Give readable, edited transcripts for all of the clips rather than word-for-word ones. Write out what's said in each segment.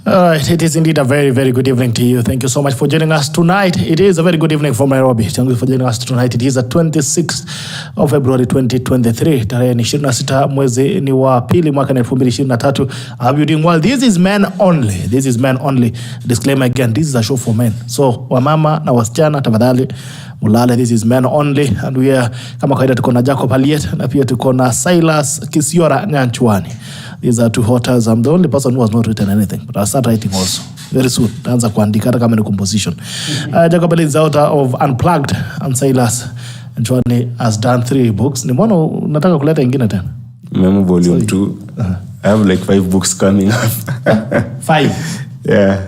It is indeed a very, very good evening to you. Thank you so much for joining us tonight. It is a very good evening from Nairobi. Thank you for joining us tonight. It is the 26th of February 2023. Tarehe ni 26 mwezi ni wa pili mwaka 2023. I hope you're doing well. This is men only. This is men only. Disclaimer again, this is a show for men. So, wamama na wasichana tafadhali mulale, this is men only. And we are, kama kawaida tuko na Jacob Aliet na pia tuko na Silas Nyanchwani. These are two hotters. I'm the only person who has not written anything, but I'll start writing also very soon. Taanza kuandika hata kama ni composition. Jacob Aliet is the author of Unplugged, and Silas Nyanchwani has done 3 books. Ni mbona unataka kuleta ingine tena? Memo volume 2. I have like 5 books coming up. 5? Yeah.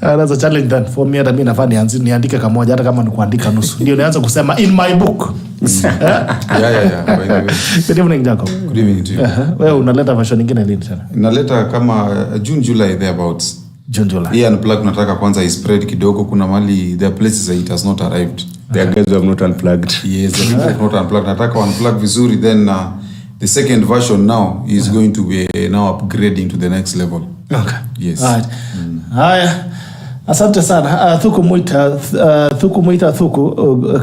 That's a challenge then for me. Hata mimi nafaa niandike kamoja hata kama ni kuandika nusu. Ndio nianze kusema in my book. Yeah. Good evening, Jacob. Good evening to you. Wewe unaleta version nyingine lini tena? Naleta kama June July thereabouts. June July. Yeah, Unplugged nataka kwanza is spread kidogo, kuna mali there are places it has not arrived. The guys have not unplugged. Yes, they have not unplugged. Nataka unplug vizuri, then the second version now is going to be now upgrading to the next level. Okay. Yes. All right. Haya. Asante sana. Thuku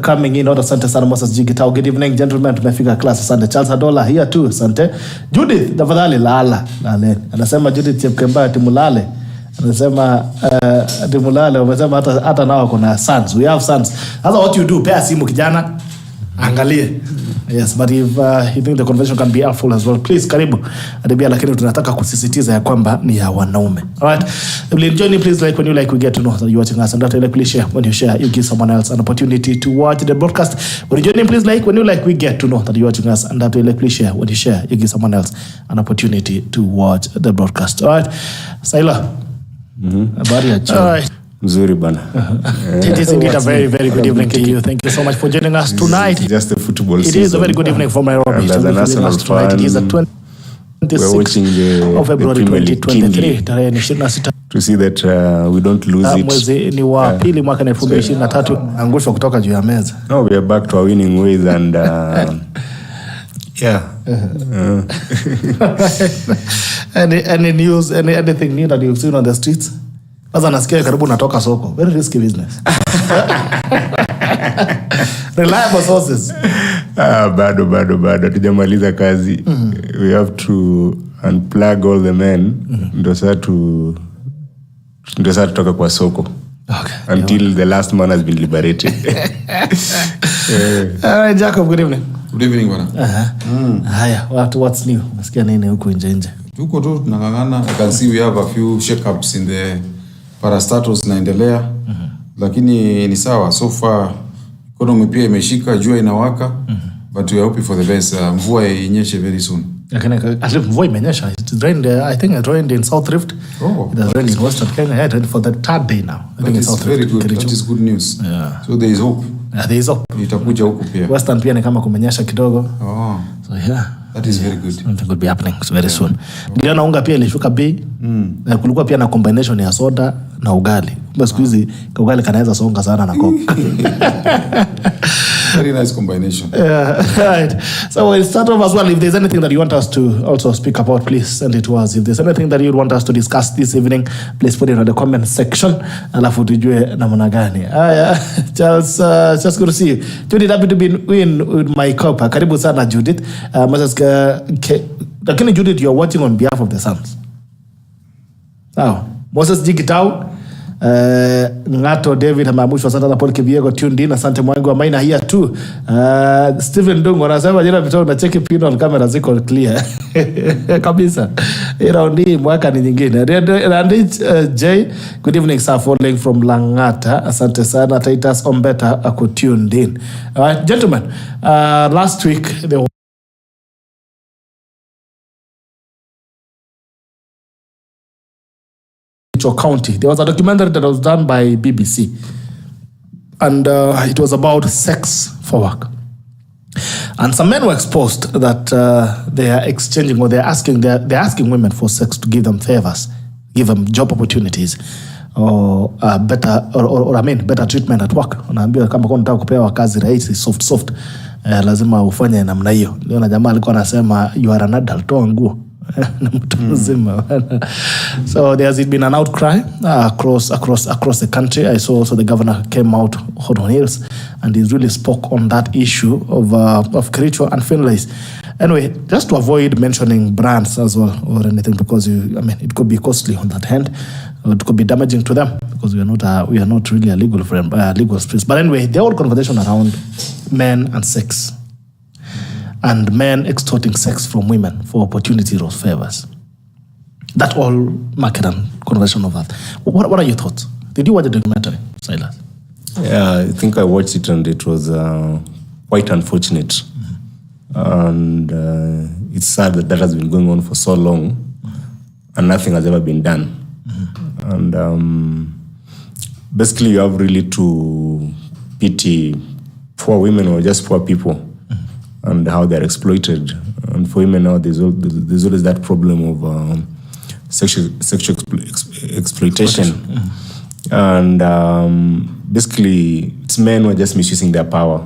coming in. Asante sana Moses Jigitao. Good evening, gentlemen. Tumefika class. Asante. Charles Adola here too. Asante. Judith, tafadhali lala. Anasema Judith Chepkemba timulale. Anasema timulale. Wamesema hata nao kuna sons. We have sons. That's what you do. Pea simu kijana. Angalie. Yes, but if you think the convention can be helpful as well, please karibu. Adibia, lakini tunataka kusisitiza ya kwamba ni ya wanaume. Alright. If you please like when you like, we get to know that you're watching us, and that please share. When you share, you give someone else an opportunity to watch the broadcast. When you please like when you like, we get to know that you're watching us, and that please share. When you share, you give someone else an opportunity to watch the broadcast. Alright. Saila. Habari ya jioni. Alright. Mzuri bana. It is indeed a very, very good evening to you. Thank you so much for joining us tonight. It's just a football season. It is a very good evening from Nairobi. There's a national fun. It is the 26th of February 2023. To see that we don't lose it. Mwezi ni wa pili mwaka 2023. Angusho kutoka juu ya meza. No, we are back to our winning ways and yeah. Any news, anything new that you've seen on the streets? Sasa nasikia karibu natoka soko. Very risky business. Reliable sources. Bado tujamaliza kazi. We have to unplug all the men. Ndio sasa tutoka kwa soko. Okay. Until the last man has been liberated. All right, Jacob, good evening. Good evening bwana. Haya, what's new? Nasikia nini huko nje? Tuko tu tunangangana. I can see we have a few shake-ups in the parastatus naendelea. Lakini ni sawa so far. Economy pia imeshika, jua inawaka. But we are hoping for the best. Mvua inyeshe very soon. Lakini mvua imenyesha. It rained, I think it rained in South Rift. Oh, it has rained in Western Kenya. Yeah, it rained for the 3rd day now. I think it's South very Rift. Good. That is good news. Yeah. So there is hope. Yeah, there is hope. Itakuja huko pia. Western pia ni kama kumenyesha kidogo. Oh. So yeah. That is very good. Something could be happening very soon. Niliona unga pia ilishuka bei. Na kulikuwa pia na combination ya soda na ugali. Kumbe siku hizi ugali kanaweza songa sana na coke. Very nice combination. Right. So we'll start off as well. If there's anything that you want us to also speak about, please send it to us. If there's anything that you want us to discuss this evening, please put it in the comment section. Alafu tujue namna gani. Charles, just good to see you. Judith, happy to be in with my copper. Karibu sana Judith. Lakini Judith, you're watching on behalf of the sons. Now, Moses Jigitao, Ngato David Hamamushwa, Santa Paul Kibiego tuned in. Asante Mwangu wa Maina here too. Stephen Dungo anasema Gerald Bitok na cheki pino on camera ziko clear. Kabisa. Raundi mwaka ni nyingine. Randy J, good evening sir, following from Langata. Asante sana. Titus Ombeta ako tuned in. All right, gentlemen. Last week there County. There was a documentary that was done by BBC, and it was about sex for work. And some men were exposed that they are exchanging, or they're asking women for sex to give them favors, give them job opportunities, or better treatment at work. Unaambiwa kama kwa unataka kupewa kazi rahisi soft lazima ufanye namna hiyo. Ndio na jamaa alikuwa anasema you are an adult, toa nguo. So there has been an outcry across the country. I saw also the governor came out hot on heels and he really spoke on that issue of Kericho and Finlays. Anyway, just to avoid mentioning brands as well or anything, because it could be costly on that hand. It could be damaging to them because we are not really a legal space. But anyway, the whole conversation around men and sex, and men extorting sex from women for opportunities or favors. That all market and conversation of that. What are your thoughts? Did you watch the documentary, Silas? Yeah, I think I watched it and it was quite unfortunate. And it's sad that has been going on for so long and nothing has ever been done. And basically you have really to pity poor women or just poor people and how they're exploited. And for women now, there's always that problem of sexual exploitation. And basically, it's men who are just misusing their power.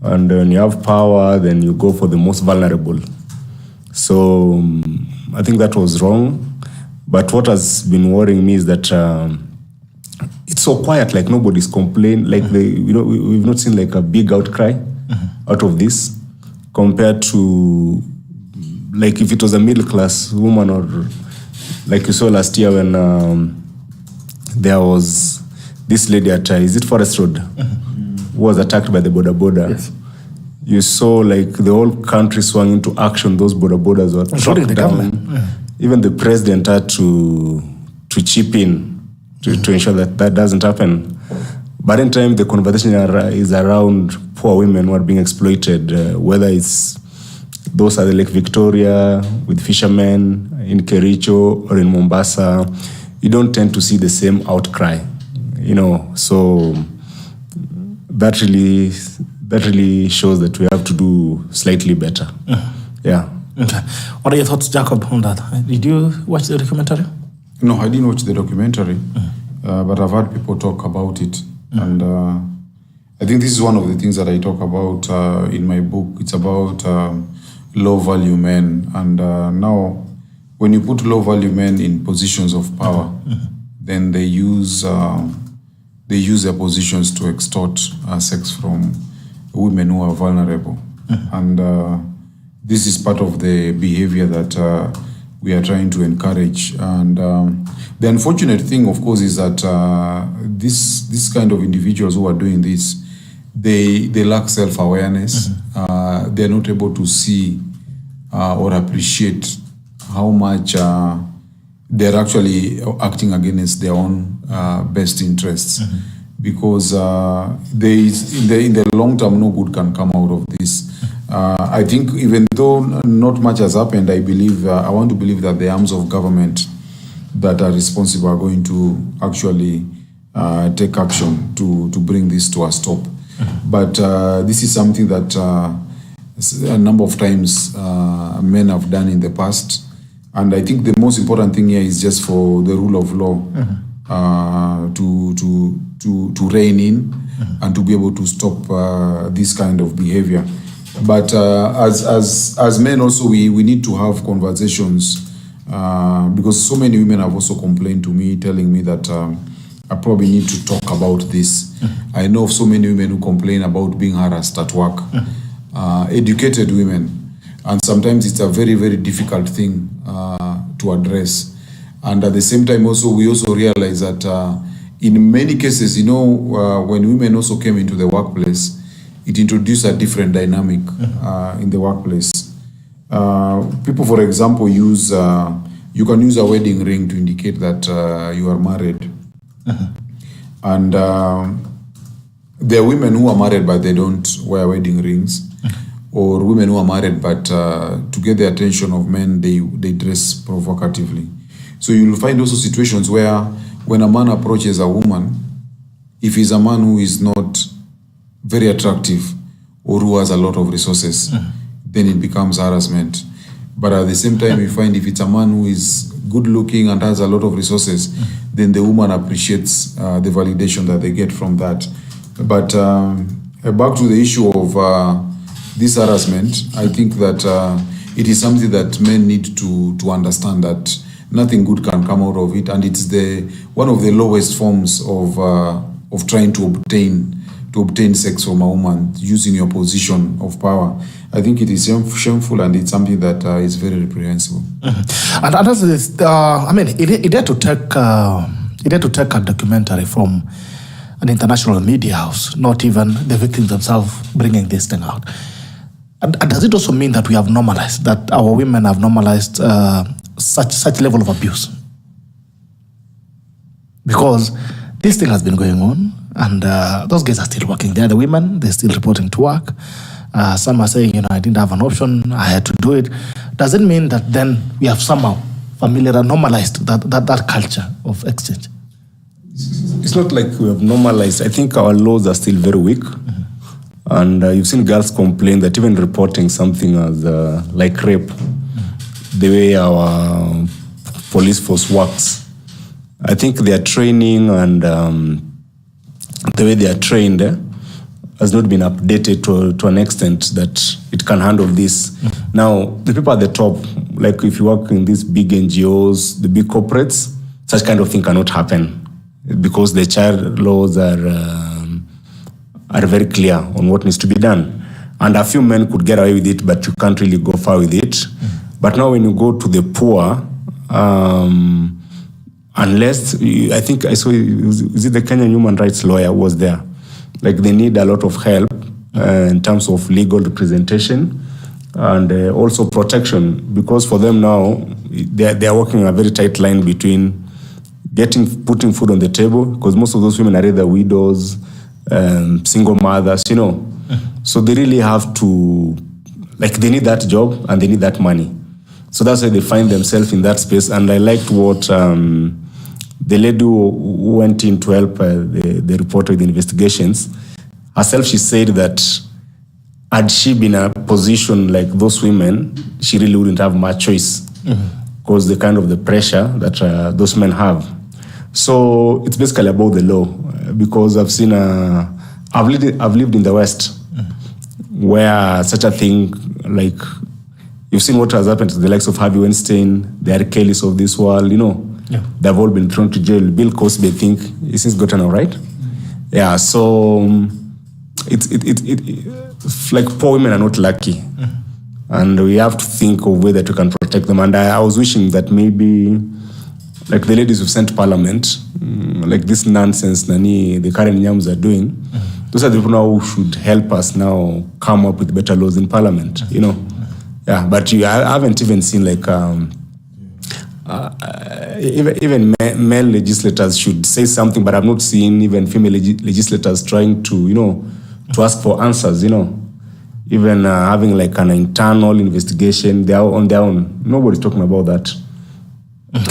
And when you have power, then you go for the most vulnerable. So I think that was wrong. But what has been worrying me is that it's so quiet, like nobody's complaining. Like we've not seen like a big outcry out of this, compared to like if it was a middle class woman, or like you saw last year when there was this lady at is it Forest Road who was attacked by the boda. Yes. You saw like the whole country swung into action. Those bodas were tracked down. Even the president had to chip in to ensure that doesn't happen. But in time, the conversation is around poor women who are being exploited, whether it's those at the Lake Victoria, with fishermen, in Kericho or in Mombasa. You don't tend to see the same outcry, so that really shows that we have to do slightly better. Yeah. Okay. What are your thoughts, Jacob, on that? Did you watch the documentary? No, I didn't watch the documentary, but I've heard people talk about it. And I think this is one of the things that I talk about in my book. It's about low-value men. And now, when you put low-value men in positions of power, then they use their positions to extort sex from women who are vulnerable. And this is part of the behavior that we are trying to encourage. And the unfortunate thing, of course, is that this kind of individuals who are doing this, they lack self-awareness. They're not able to see or appreciate how much they're actually acting against their own best interests. Because in the long term, no good can come out of this. I think even though not much has happened, I want to believe that the arms of government that are responsible are going to actually take action to bring this to a stop. But this is something that a number of times men have done in the past. And I think the most important thing here is just for the rule of law to rein in and to be able to stop this kind of behavior. But as men also, we need to have conversations because so many women have also complained to me, telling me that I probably need to talk about this. I know of so many women who complain about being harassed at work, educated women, and sometimes it's a very, very difficult thing to address. And at the same time also, we also realize that in many cases, when women also came into the workplace, it introduced a different dynamic in the workplace. People, for example, you can use a wedding ring to indicate that you are married. And there are women who are married but they don't wear wedding rings, or women who are married but to get the attention of men, they dress provocatively. So you'll find also situations where when a man approaches a woman, if he's a man who is not very attractive or who has a lot of resources, then it becomes harassment. But at the same time, you find if it's a man who is good looking and has a lot of resources, then the woman appreciates the validation that they get from that. But back to the issue of this harassment, I think that it is something that men need to understand that nothing good can come out of it, and it's one of the lowest forms of trying to obtain sex from a woman using your position of power. I think it is shameful, and it's something that is very reprehensible. Mm-hmm. And as this, it had to take a documentary from an international media house, not even the victims themselves bringing this thing out. And does it also mean that we have normalized, that our women have normalized such level of abuse? Because this thing has been going on, and those guys are still working. They're the women, they're still reporting to work. Some are saying, I didn't have an option, I had to do it. Does it mean that then we have somehow familiar and normalized that culture of exchange? It's not like we have normalized. I think our laws are still very weak. Mm-hmm. And you've seen girls complain that even reporting something as like rape, the way our police force works, I think their training and the way they are trained has not been updated to an extent that it can handle this. Mm-hmm. Now, the people at the top, like if you work in these big NGOs, the big corporates, such kind of thing cannot happen because the child laws are very clear on what needs to be done. And a few men could get away with it, but you can't really go far with it. Mm-hmm. But now when you go to the poor, unless, I think I saw, is it the Kenyan human rights lawyer was there? Like they need a lot of help in terms of legal representation and also protection, because for them now, they are walking a very tight line between putting food on the table, because most of those women are either widows, single mothers, So they really have to, they need that job and they need that money. So that's why they find themselves in that space. And I liked what the lady who went in to help the reporter with the investigations, herself, she said that had she been in a position like those women, she really wouldn't have much choice, because the kind of the pressure that those men have. So it's basically about the law, because I've seen, I've lived in the West, where such a thing, like, you've seen what has happened to the likes of Harvey Weinstein, the R. Kellys of this world, Yeah. They've all been thrown to jail. Bill Cosby, I think, he's gotten all right. Yeah, so it's like poor women are not lucky. And we have to think of ways that we can protect them. And I was wishing that maybe, like the ladies who've sent to Parliament, like this nonsense the Karen Nyams are doing, those are the people now who should help us now come up with better laws in Parliament, Yeah, but I haven't even seen even male legislators should say something, but I've not seen even female legislators trying to, to ask for answers, Even having like an internal investigation, they are on their own. Nobody's talking about that.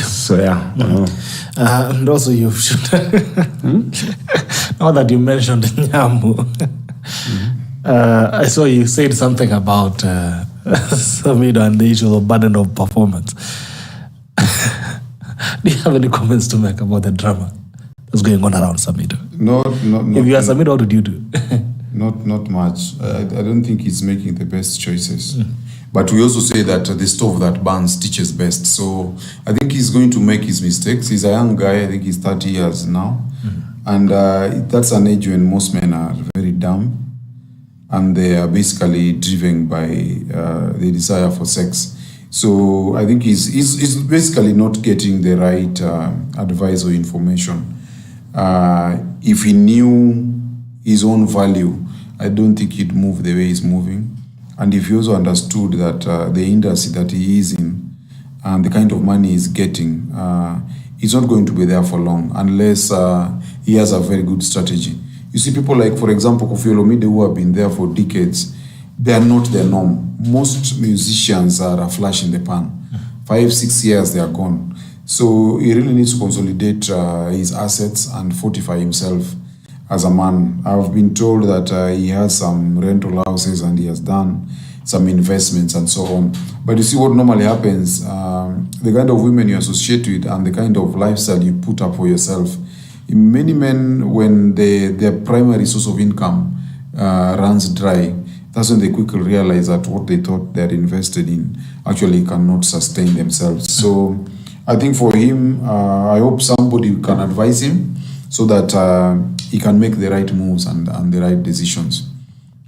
So yeah. And also you should, now that you mentioned Nyambu, I saw you said something about Samido and the issue of burden of performance. Do you have any comments to make about the drama that's going on around Samido? No. If you are Samido, what would you do? Not much. I don't think he's making the best choices. But we also say that the stove that burns teaches best. So I think he's going to make his mistakes. He's a young guy. I think he's 30 years now. And that's an age when most men are very dumb. And they are basically driven by the desire for sex. So I think he's basically not getting the right advice or information. If he knew his own value, I don't think he'd move the way he's moving. And if he also understood that the industry that he is in and the kind of money he's getting, he's not going to be there for long unless he has a very good strategy. You see people like, for example, Koffi Olomide, who have been there for decades, they are not the norm. Most musicians are a flash in the pan. 5-6 years, they are gone. So he really needs to consolidate his assets and fortify himself as a man. I've been told that he has some rental houses and he has done some investments and so on. But you see what normally happens, the kind of women you associate with and the kind of lifestyle you put up for yourself. Many men, when their primary source of income runs dry, that's when they quickly realize that what they thought they had invested in actually cannot sustain themselves. So I think for him, I hope somebody can advise him so that he can make the right moves and the right decisions.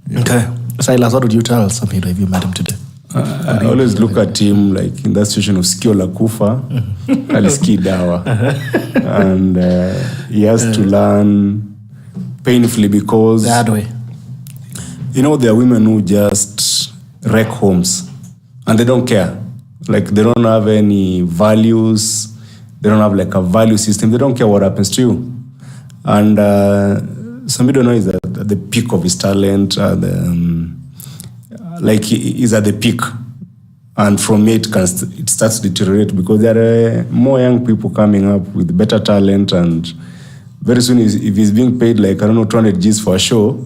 Yeah. Okay. Silas, what would you tell Samira if you met him today? I always look at him like in that situation of sikio la kufa, alisikii dawa. And he has to learn painfully because... The hard way. You know, there are women who just wreck homes and they don't care. Like, they don't have any values. They don't have like a value system. They don't care what happens to you. And somebody don't know is at the peak of his talent. Like he's at the peak. And from it, it starts to deteriorate because there are more young people coming up with better talent. And very soon, if he's being paid like, 200 G's for a show,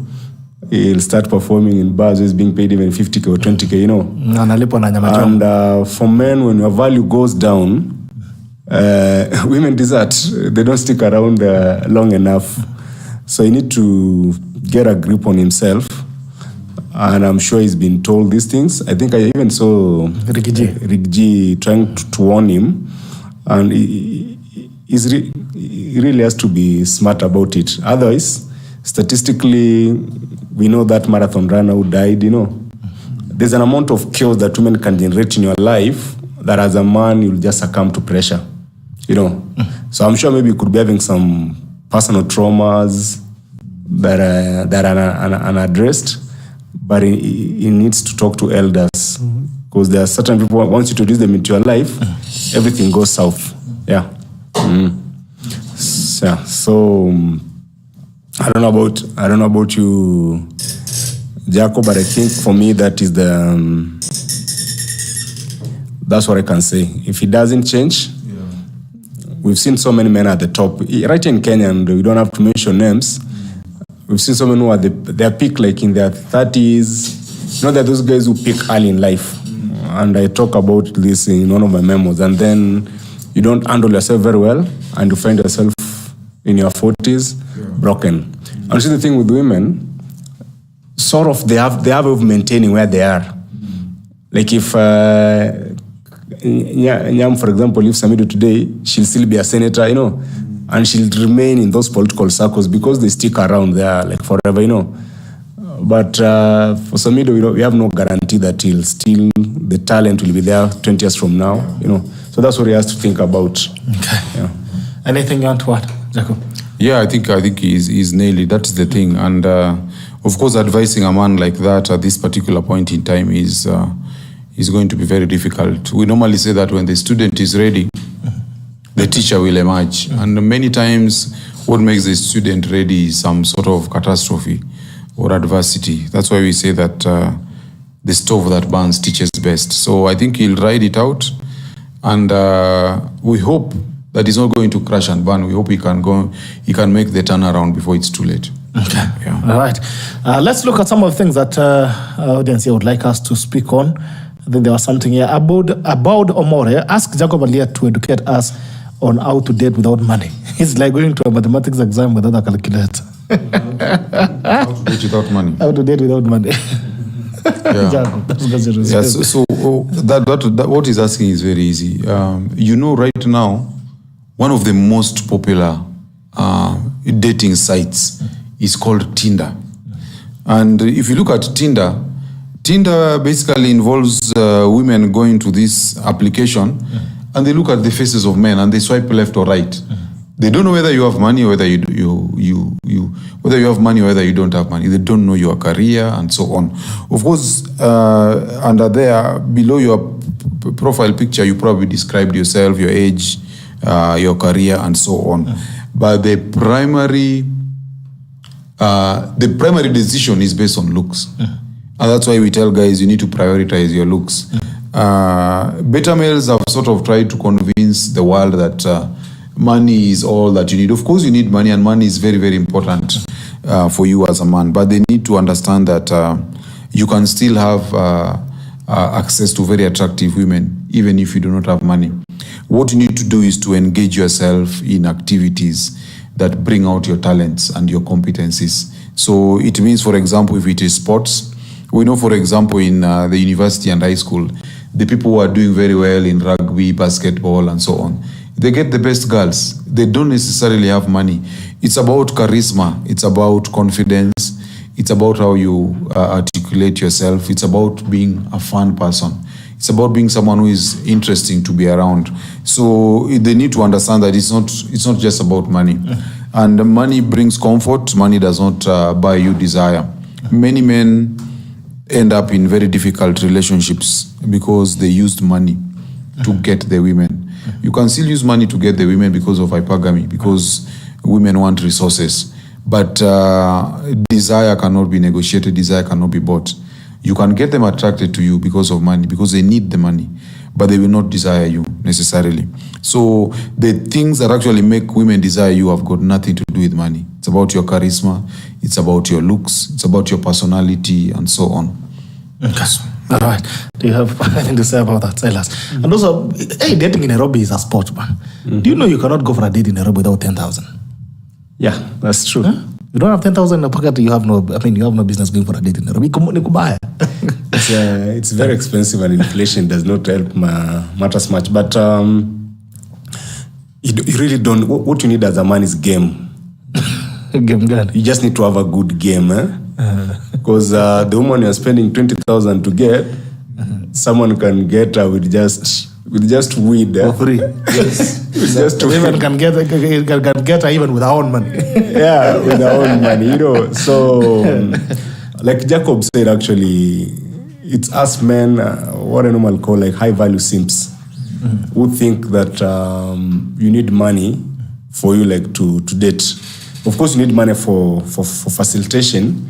he'll start performing in bars. He's being paid even 50K or 20K, you know. And for men, when your value goes down, women desert. They don't stick around long enough. So you need to get a grip on himself. And I'm sure he's been told these things. I think I even saw Rick G trying to warn him. And he really has to be smart about it. Otherwise, statistically, we know that marathon runner who died, you know. There's an amount of chaos that women can generate in your life that as a man, you'll just succumb to pressure, you know. So I'm sure maybe you could be having some personal traumas that are unaddressed, but he needs to talk to elders because there are certain people, once you introduce them into your life, everything goes south. Yeah. Yeah. So I don't know about you, Jacob, but I think for me that is that's what I can say. If he doesn't change, we've seen so many men at the top, right in Kenya, and we don't have to mention names. We've seen so many who are their peak, like in their 30s. You know, there are those guys who peak early in life. And I talk about this in one of my memos. And then you don't handle yourself very well, and you find yourself in your 40s, broken. And see the thing with women, sort of they have a way of maintaining where they are. Like if Nyam, for example, if Samido today, she'll still be a senator, you know, and she'll remain in those political circles because they stick around there like forever, you know. But for Samido, we have no guarantee that the talent will be there 20 years from now, you know. So that's what he has to think about. Okay. Yeah. Anything you want to add, Jacob? Yeah, I think he's nailed it. That's the thing. And of course, advising a man like that at this particular point in time is going to be very difficult. We normally say that when the student is ready, the teacher will emerge. And many times, what makes the student ready is some sort of catastrophe or adversity. That's why we say that the stove that burns teaches best. So I think he'll ride it out. And we hope that he's not going to crash and burn. We hope he can make the turnaround before it's too late. Okay. Yeah. All right. Let's look at some of the things that our audience here would like us to speak on. I think there was something here. About Omore, ask Jacob Aliet to educate us on how to date without money. It's like going to a mathematics exam without a calculator. How to date without money. How to date without money. Yeah. Jacob, that's your Yeah, so that what he's asking is very easy. You know, right now, one of the most popular dating sites is called Tinder. And if you look at Tinder basically involves women going to this application and they look at the faces of men and they swipe left or right. They don't know whether you have money or whether whether you have money or whether you don't have money. They don't know your career and so on. Of course, under there, below your profile picture, you probably described yourself, your age, your career, and so on. But the primary decision is based on looks. And that's why we tell guys you need to prioritize your looks. Beta males have sort of tried to convince the world that money is all that you need. Of course, you need money, and money is very, very important for you as a man. But they need to understand that you can still have access to very attractive women, even if you do not have money. What you need to do is to engage yourself in activities that bring out your talents and your competencies. So it means, for example, if it is sports, We know, for example, in the university and high school, the people who are doing very well in rugby, basketball, and so on, they get the best girls. They don't necessarily have money. It's about charisma. It's about confidence. It's about how you articulate yourself. It's about being a fun person. It's about being someone who is interesting to be around. So they need to understand that it's not just about money. And money brings comfort. Money does not buy you desire. Many men end up in very difficult relationships because they used money to get the women. You can still use money to get the women because of hypergamy, because women want resources. But desire cannot be negotiated, desire cannot be bought. You can get them attracted to you because of money, because they need the money, but they will not desire you necessarily. So the things that actually make women desire you have got nothing to do with money. It's about your charisma, it's about your looks, it's about your personality, and so on. Okay. All right. Do you have anything to say about that, Silas? And also, hey, dating in Nairobi is a sport, man. Do you know you cannot go for a date in Nairobi without 10,000? Yeah, that's true. Huh? You don't have 10,000 in the pocket, you have no business going for a date in Nairobi. It's very expensive, and inflation does not help matters much. But you really don't. What you need as a man is game. Game gun. You just need to have a good game, because the woman you're spending 20,000 to get, someone can get her with just weed. For free. Yes. Just women can get her even with her own money. Yeah, with her own money, So, like Jacob said, actually, it's us men, what I normally call like high value simps, who think that you need money for you like to date. Of course, you need money for facilitation,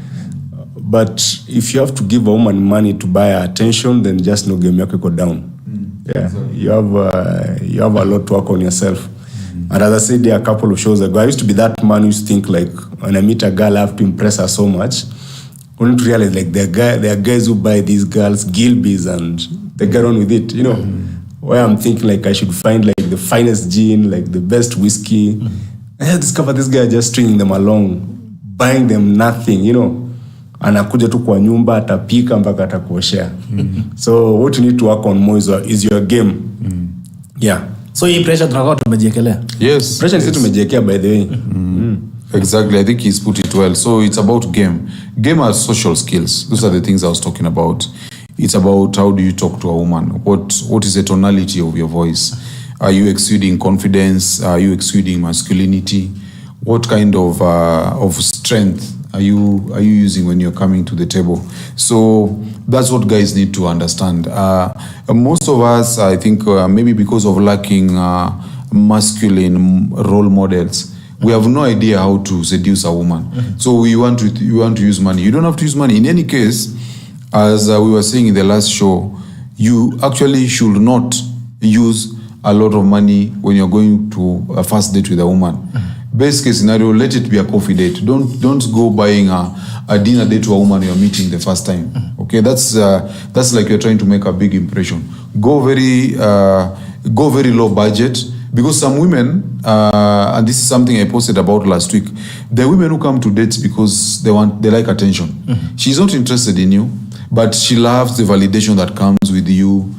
but if you have to give a woman money to buy her attention, then just no game yako go down. Yeah, you have a lot to work on yourself. And as I said there a couple of shows ago, I used to be that man who used to think like when I meet a girl, I have to impress her so much. Only to realize like there are guys who buy these girls Gilbys and they get on with it, Where I'm thinking like I should find like the finest gin, like the best whiskey. I discovered this guy just stringing them along, buying them nothing, anakuja tu kwa nyumba, atapika mpaka atakuoshea. So what you need to work on more is your game. Yeah. So hii pressure tunakuwa tumejiekelea. Yes. Pressure is tumejiekea by the way. Exactly. I think he's put it well. So it's about game. Game has social skills. Those are the things I was talking about. It's about how do you talk to a woman? What is the tonality of your voice? Are you exuding confidence? Are you exuding masculinity? What kind of strength are you using when you're coming to the table? So that's what guys need to understand. Most of us, I think, maybe because of lacking masculine role models, we have no idea how to seduce a woman. So you want to use money. You don't have to use money. In any case, as we were saying in the last show, you actually should not use a lot of money when you're going to a first date with a woman. Best case scenario, let it be a coffee date. Don't go buying a dinner date to a woman you're meeting the first time. Okay, that's like you're trying to make a big impression. Go very low budget, because some women, and this is something I posted about last week, the women who come to dates because they like attention. She's not interested in you, but she loves the validation that comes with you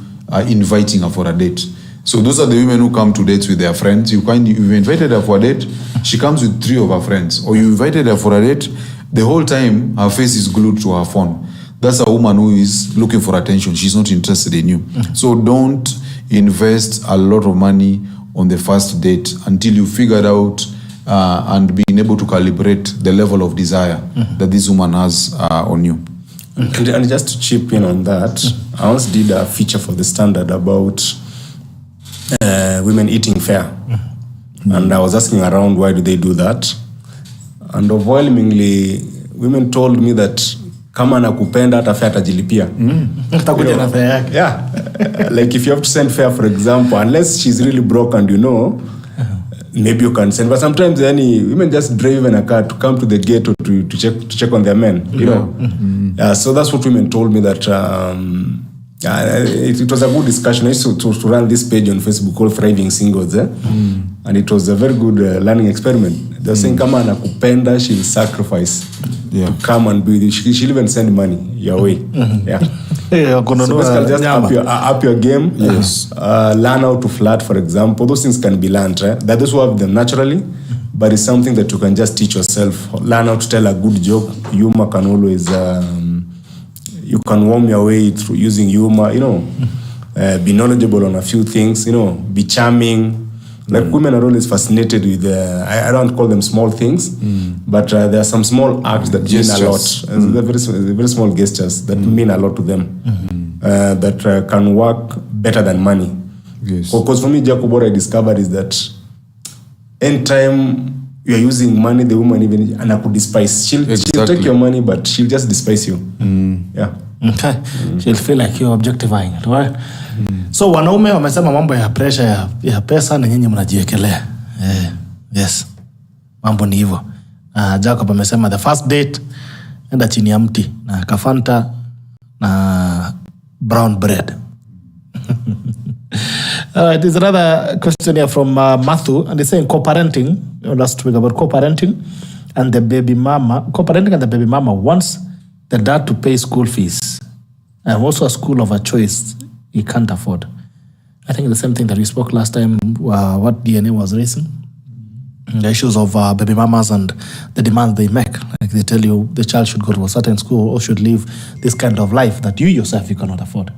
inviting her for a date. So those are the women who come to dates with their friends. You've invited her for a date, she comes with 3 of her friends. Or you invited her for a date, the whole time her face is glued to her phone. That's a woman who is looking for attention. She's not interested in you. So don't invest a lot of money on the first date until you figured out and being able to calibrate the level of desire that this woman has on you. And just to chip in on that, I once did a feature for the Standard about women eating fair. And I was asking around why do they do that. And overwhelmingly, women told me that kama nakupenda hata fare atajilipia. Utakuja na fare yake. Yeah. Like if you have to send fare, for example, unless she's really broke and maybe you can send. But sometimes women just drive in a car to come to the gate or to check on their men, Yeah, so that's what women told me that it was a good discussion. I used to run this page on Facebook called Thriving Singles, and it was a very good learning experiment. They're saying kama anakupenda, she'll sacrifice to come and be with you. She'll even send money your way. Yeah. So basically just up your game. Yes. Learn how to flirt, for example. Those things can be learned. Right? There are those who have them naturally, but it's something that you can just teach yourself. Learn how to tell a good joke. Humor can always, you can warm your way through using humor, be knowledgeable on a few things, be charming. Like women are always fascinated with, I don't call them small things, but there are some small acts that mean a lot. They're very small gestures that mean a lot to them, that can work better than money. Yes. Because for me, Jacob, what I discovered is that anytime you're using money, the woman even, and I could despise. She'll take your money, but she'll just despise you. Yeah. Okay. She'll feel like you're objectifying it, right? So wanaume wamesema mambo ya pressure ya pesa na nyinyi mnajiekelea. Yes. Mambo ni hivyo. Jacob amesema the first date enda chini ya mti na kafanta na brown bread. There's another question here from Matthew, and he's saying co-parenting. Last week about co-parenting and the baby mama. Co-parenting and the baby mama wants the dad to pay school fees and also a school of a choice he can't afford. I think the same thing that we spoke last time, what DNA was raising. The issues of baby mamas and the demands they make. Like they tell you the child should go to a certain school or should live this kind of life that you yourself you cannot afford.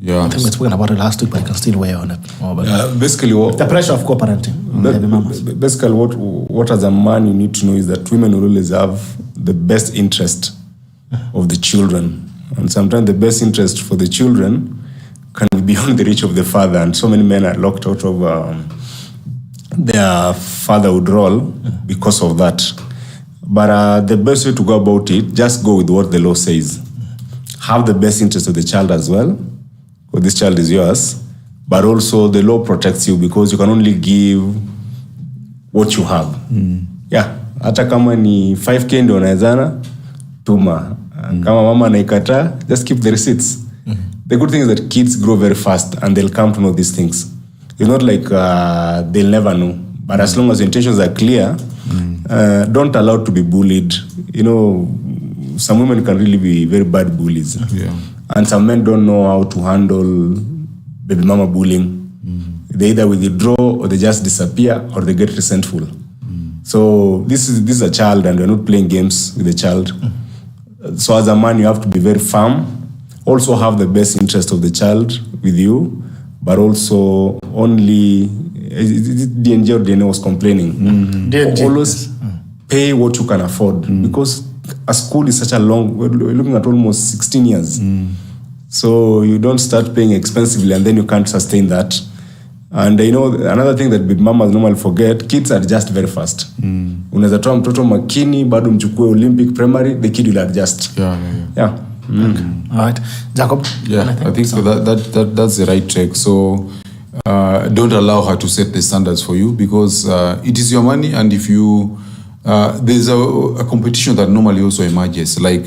I think we spoke about it last week, but I can still weigh on it. Basically, the pressure of co-parenting. Baby mamas. Basically, what as a man you need to know is that women will always have the best interest of the children. And sometimes the best interest for the children can be beyond the reach of the father. And so many men are locked out of their fatherhood role because of that. But the best way to go about it, just go with what the law says. Have the best interest of the child as well, because this child is yours. But also the law protects you because you can only give what you have. Yeah. Hata kama ni 5K ndio unawezana, tuma. Kama mama anaikataa, just keep the receipts. The good thing is that kids grow very fast and they'll come to know these things. It's not like they'll never know. But as long as your intentions are clear, don't allow it to be bullied. Some women can really be very bad bullies. Yeah. And some men don't know how to handle baby mama bullying. They either withdraw or they just disappear or they get resentful. So this is a child and we're not playing games with the child. So as a man, you have to be very firm. Also have the best interest of the child with you, but also only DNJ or DNA was complaining. Always pay what you can afford because a school is such a long. We're looking at almost 16 years. So you don't start paying expensively and then you can't sustain that. And another thing that big mamas normally forget, kids adjust very fast. Unaweza toa mtoto makini bado mchukue Olympic primary, the kid will adjust. Yeah. Okay. All right. Jacob? Yeah, I think so. That's the right track. So don't allow her to set the standards for you because it is your money, and if you there's a competition that normally also emerges. Like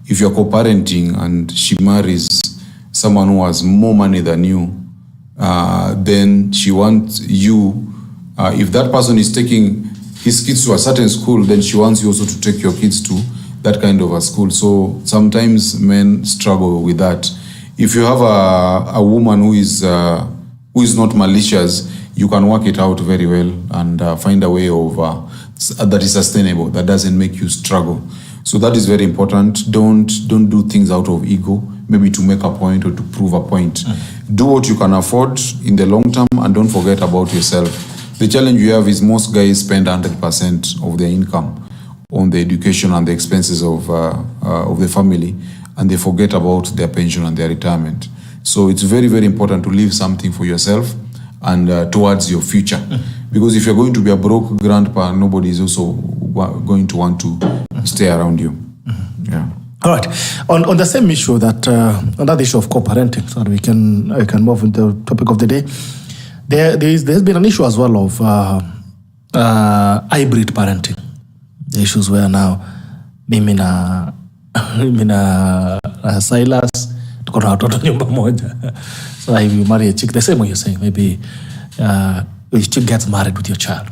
if you're co-parenting and she marries someone who has more money than you, then she wants you, if that person is taking his kids to a certain school, then she wants you also to take your kids to that kind of a school. So sometimes men struggle with that. If you have a woman who is not malicious, you can work it out very well and find a way of that is sustainable, that doesn't make you struggle. So that is very important. Don't do things out of ego, maybe to make a point or to prove a point. Do what you can afford in the long term and don't forget about yourself. The challenge you have is most guys spend 100% of their income on the education and the expenses of the family, and they forget about their pension and their retirement. So it's very, very important to leave something for yourself and towards your future. Because if you're going to be a broke grandpa, nobody is also going to want to stay around you. Yeah. All right. On the same issue that on that issue of co-parenting, so we can move into the topic of the day. There's been an issue as well of hybrid parenting. The issues where now mimi na Silas tuko na watoto nyumba moja. So if you marry a chick, the same way you're saying, maybe your chick gets married with your child.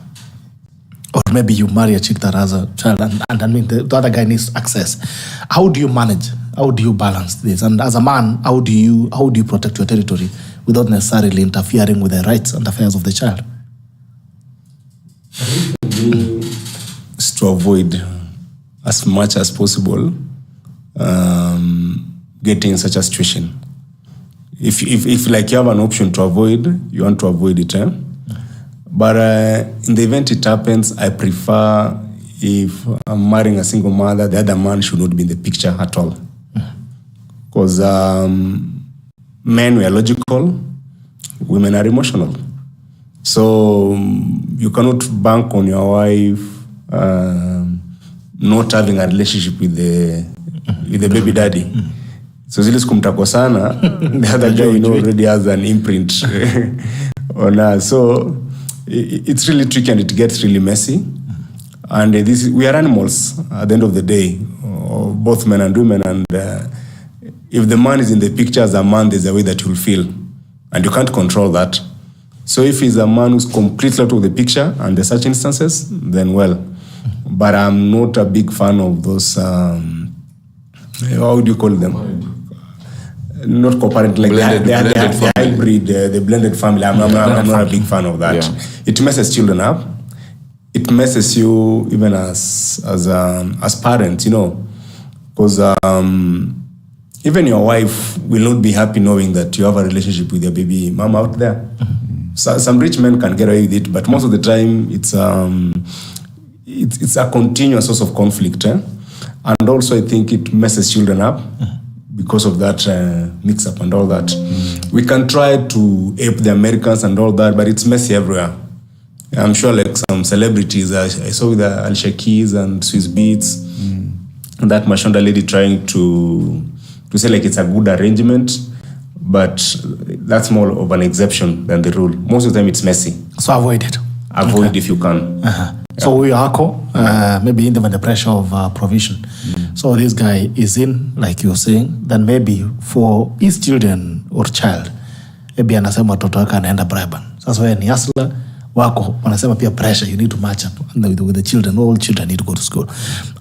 Or maybe you marry a chick that has a child and I mean the other guy needs access. How do you manage? How do you balance this? And as a man, how do you protect your territory without necessarily interfering with the rights and affairs of the child? Is to avoid as much as possible getting in such a situation. If like you have an option to avoid, you want to avoid it. But in the event it happens, I prefer if I'm marrying a single mother, the other man should not be in the picture at all. Because men were logical, women are emotional. So you cannot bank on your wife not having a relationship with the baby daddy. So zile siku mtakosana, the other guy already has an imprint on her. So it's really tricky and it gets really messy. And we are animals at the end of the day, both men and women. And if the man is in the picture as a man, there's a way that you'll feel. And you can't control that. So if he's a man who's completely out of the picture, and there's such instances, then well. But I'm not a big fan of those, how would you call them? Not co-parent, like the hybrid, the blended family. I'm not a big fan of that. Yeah. It messes children up. It messes you even as parents, because even your wife will not be happy knowing that you have a relationship with your baby mom out there. So, some rich men can get away with it, but most of the time it's a continuous source of conflict. And also I think it messes children up because of that mix-up and all that. We can try to ape the Americans and all that, but it's messy everywhere. I'm sure like some celebrities, I saw with the Alicia Keys and Swiss Beats, that Mashonda lady trying to say like it's a good arrangement, but that's more of an exception than the rule. Most of the time it's messy. So avoid it. Avoid if you can. Yeah. So we are maybe in the pressure of provision. So this guy is in, like you're saying, then maybe for his children or child, maybe anasema watoto wake anaenda Braban. Sasa wewe ni hustler wako, wanasema pia pressure, you need to match up with the children. All children need to go to school.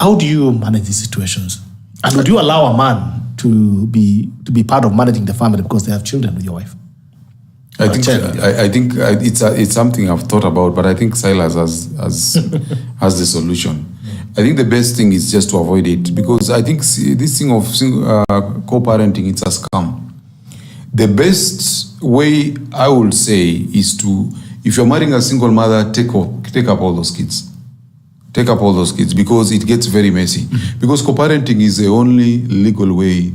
How do you manage these situations? And would you allow a man to be part of managing the family because they have children with your wife? I think it's something I've thought about, but I think Silas has the solution. I think the best thing is just to avoid it, because I think this thing of co-parenting, it's a scam. The best way I would say is to, if you're marrying a single mother, take up all those kids. Take up all those kids, because it gets very messy. Because co-parenting is the only legal way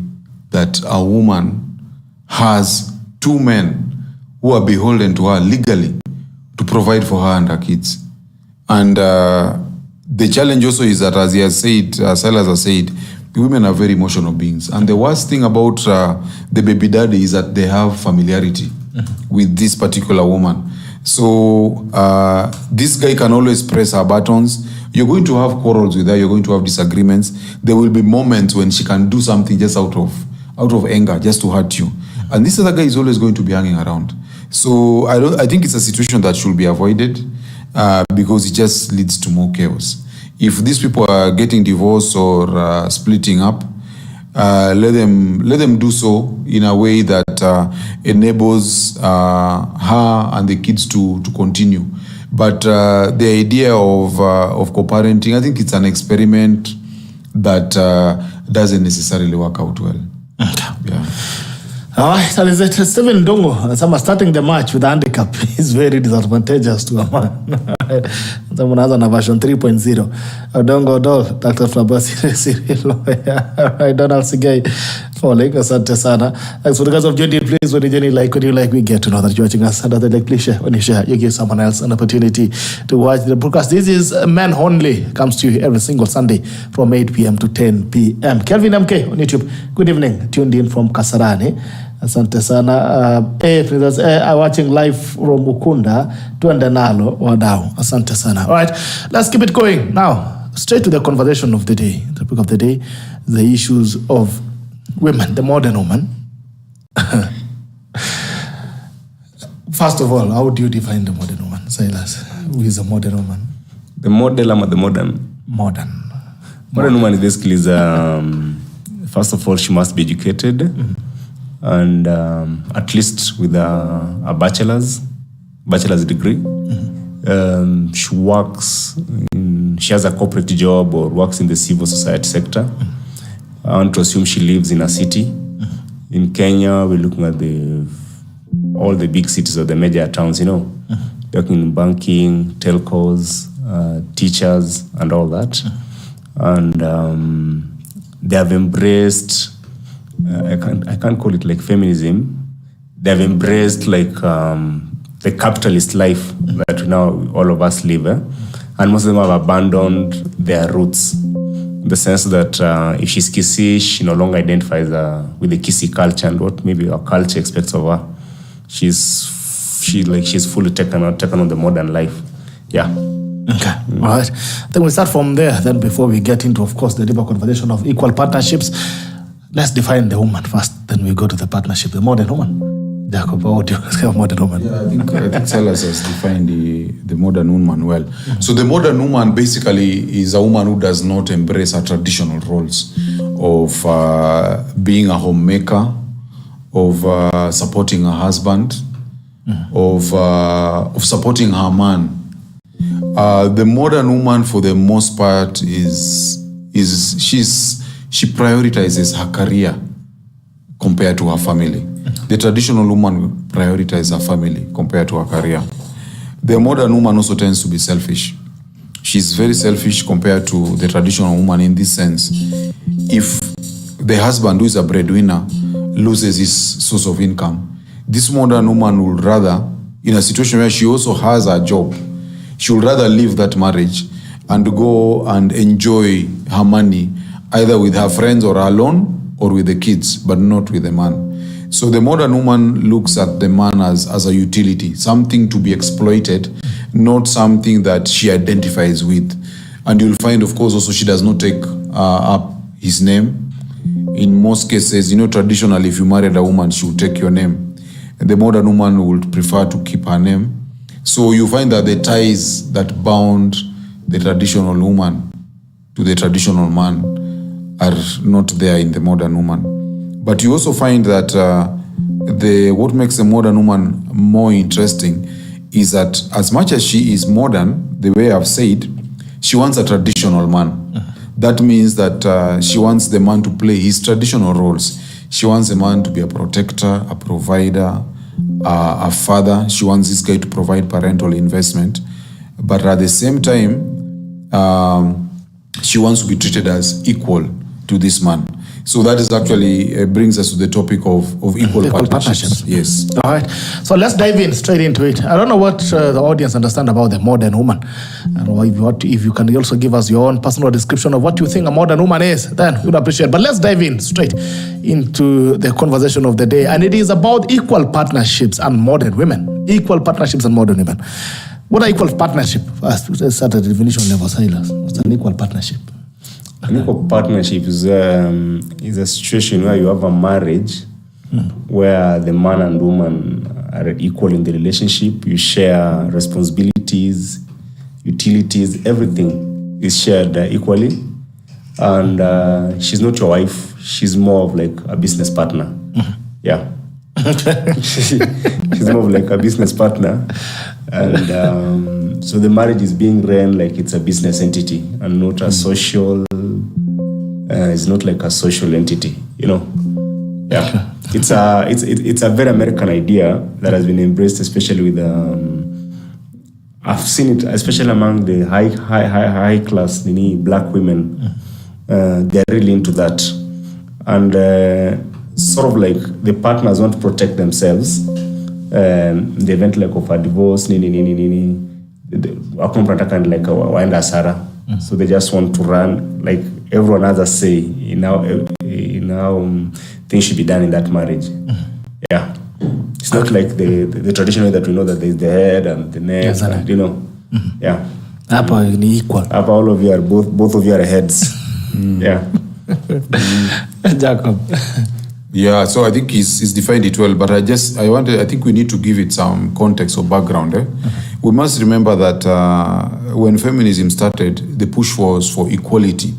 that a woman has two men who are beholden to her legally to provide for her and her kids. And the challenge also is that, as he has said, Silas has said, women are very emotional beings. And the worst thing about the baby daddy is that they have familiarity with this particular woman. So this guy can always press her buttons. You're going to have quarrels with her. You're going to have disagreements. There will be moments when she can do something just out of anger, just to hurt you. And this other guy is always going to be hanging around. So I think it's a situation that should be avoided because it just leads to more chaos. If these people are getting divorced or splitting up, let them do so in a way that enables her and the kids to continue. But the idea of co-parenting, I think it's an experiment that doesn't necessarily work out well. Yeah. All right, that is it. Stephen Dongo, starting the match with a handicap is very disadvantageous to a man. Someone has on a version 3.0. Dongo Dol, Dr. Flabasi, Cyril. All right, Donald Sigay, falling. Asante sana. Thanks for the guys of joining. Please, when you like, we get to know that you're watching us. And like, please share. When you share, you give someone else an opportunity to watch the broadcast. This is Men Only. Comes to you every single Sunday from 8 p.m. to 10 p.m. Kelvin MK on YouTube. Good evening. Tuned in from Kasarani. Asante sana. Watching live from Ukunda. Tuende nalo wadau. Asante sana. All right, let's keep it going. Now, straight to the conversation of the day. The topic of the day, the issues of women, the modern woman. First of all, how do you define the modern woman, Silas? Who is a modern woman? The model ama the modern? Modern woman basically is, first of all, she must be educated, and at least with a bachelor's degree. She works, she has a corporate job or works in the civil society sector. I want to assume she lives in a city. In Kenya, we're looking at all the big cities or the major towns, talking banking, telcos, teachers, and all that. And they have embraced, I can't call it like feminism. They have embraced like the capitalist life that now all of us live. And most of them have abandoned their roots. In the sense that if she's kissy, she no longer identifies with the kissy culture and what maybe our culture expects of her. She's fully taken on the modern life. Yeah. Okay. All right. Then we start from there. Then before we get into, of course, the deeper conversation of equal partnerships, let's define the woman first. Then we go to the partnership, the modern woman. Jacob, what do you say of modern woman? Yeah, I think Silas has defined the modern woman well. So the modern woman basically is a woman who does not embrace her traditional roles of being a homemaker, of supporting her husband, of supporting her man. The modern woman, for the most part, she prioritizes her career compared to her family. The traditional woman prioritizes her family compared to her career. The modern woman also tends to be selfish. She's very selfish compared to the traditional woman in this sense. If the husband, who is a breadwinner, loses his source of income, this modern woman would rather, in a situation where she also has a job, she would rather leave that marriage and go and enjoy her money either with her friends or alone or with the kids, but not with the man. So the modern woman looks at the man as a utility, something to be exploited, not something that she identifies with. And you'll find, of course, also she does not take up his name. In most cases, traditionally, if you married a woman, she would take your name. And the modern woman would prefer to keep her name. So you find that the ties that bound the traditional woman to the traditional man are not there in the modern woman. But you also find that what makes the modern woman more interesting is that as much as she is modern, the way I've said, she wants a traditional man. That means that she wants the man to play his traditional roles. She wants the man to be a protector, a provider, a father. She wants this guy to provide parental investment. But at the same time, she wants to be treated as equal to this man. So that is actually brings us to the topic of equal partnerships. Yes. All right. So let's dive in straight into it. I don't know what the audience understand about the modern woman. And if you can also give us your own personal description of what you think a modern woman is, then we'd appreciate it. But let's dive in straight into the conversation of the day. And it is about equal partnerships and modern women. Equal partnerships and modern women. What are equal partnership? First, let's start at the definition level, Silas. What's an equal partnership? An equal partnership is a situation where you have a marriage where the man and woman are equal in the relationship. You share responsibilities, utilities, everything is shared equally. And she's not your wife. She's more of like a business partner. Yeah. She's more of like a business partner. And so the marriage is being ran like it's a business entity and not a social, it's not like a social entity, Yeah. It's a very American idea that has been embraced, especially with, I've seen it, especially among the high class black women. They're really into that. And sort of like the partners want to protect themselves. In the event like of a divorce, waenda hasara. So they just want to run, like everyone has a say in how things should be done in that marriage. Yeah. It's not like the traditional way that we know that there's the head and the neck, Yes, and, Yeah. Hapa ni equal. Hapa all of you are, both of you are heads. Yeah. Jacob. Yeah, so I think he's defined it well, but I think we need to give it some context or background. We must remember that when feminism started, the push was for equality.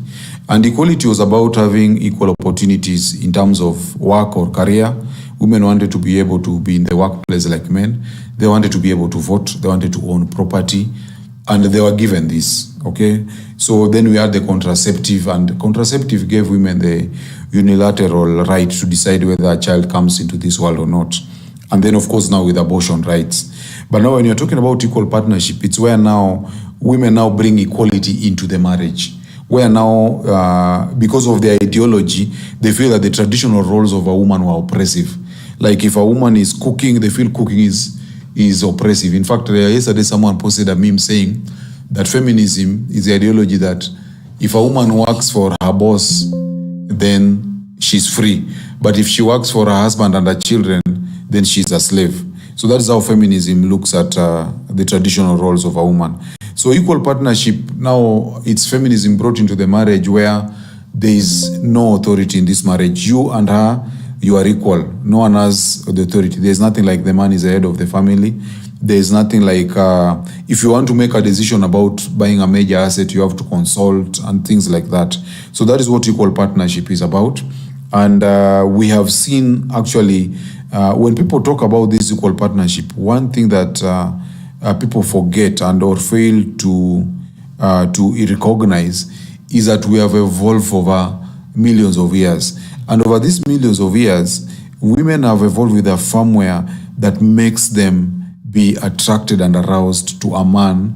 And equality was about having equal opportunities in terms of work or career. Women wanted to be able to be in the workplace like men. They wanted to be able to vote. They wanted to own property. And they were given this, okay? So then we had the contraceptive, and contraceptive gave women the unilateral right to decide whether a child comes into this world or not. And then, of course, now with abortion rights. But now when you're talking about equal partnership, it's where now women now bring equality into the marriage. Where now, because of their ideology, they feel that the traditional roles of a woman were oppressive. Like if a woman is cooking, they feel cooking is oppressive. In fact, yesterday someone posted a meme saying that feminism is the ideology that if a woman works for her boss, then she's free. But if she works for her husband and her children, then she's a slave. So that's how feminism looks at the traditional roles of a woman. So equal partnership, now it's feminism brought into the marriage where there is no authority in this marriage. You and her, you are equal. No one has the authority. There's nothing like the man is the head of the family. There's nothing like, if you want to make a decision about buying a major asset, you have to consult and things like that. So that is what equal partnership is about. And we have seen actually, when people talk about this equal partnership, one thing that people forget and or fail to recognize is that we have evolved over millions of years. And over these millions of years, women have evolved with a firmware that makes them be attracted and aroused to a man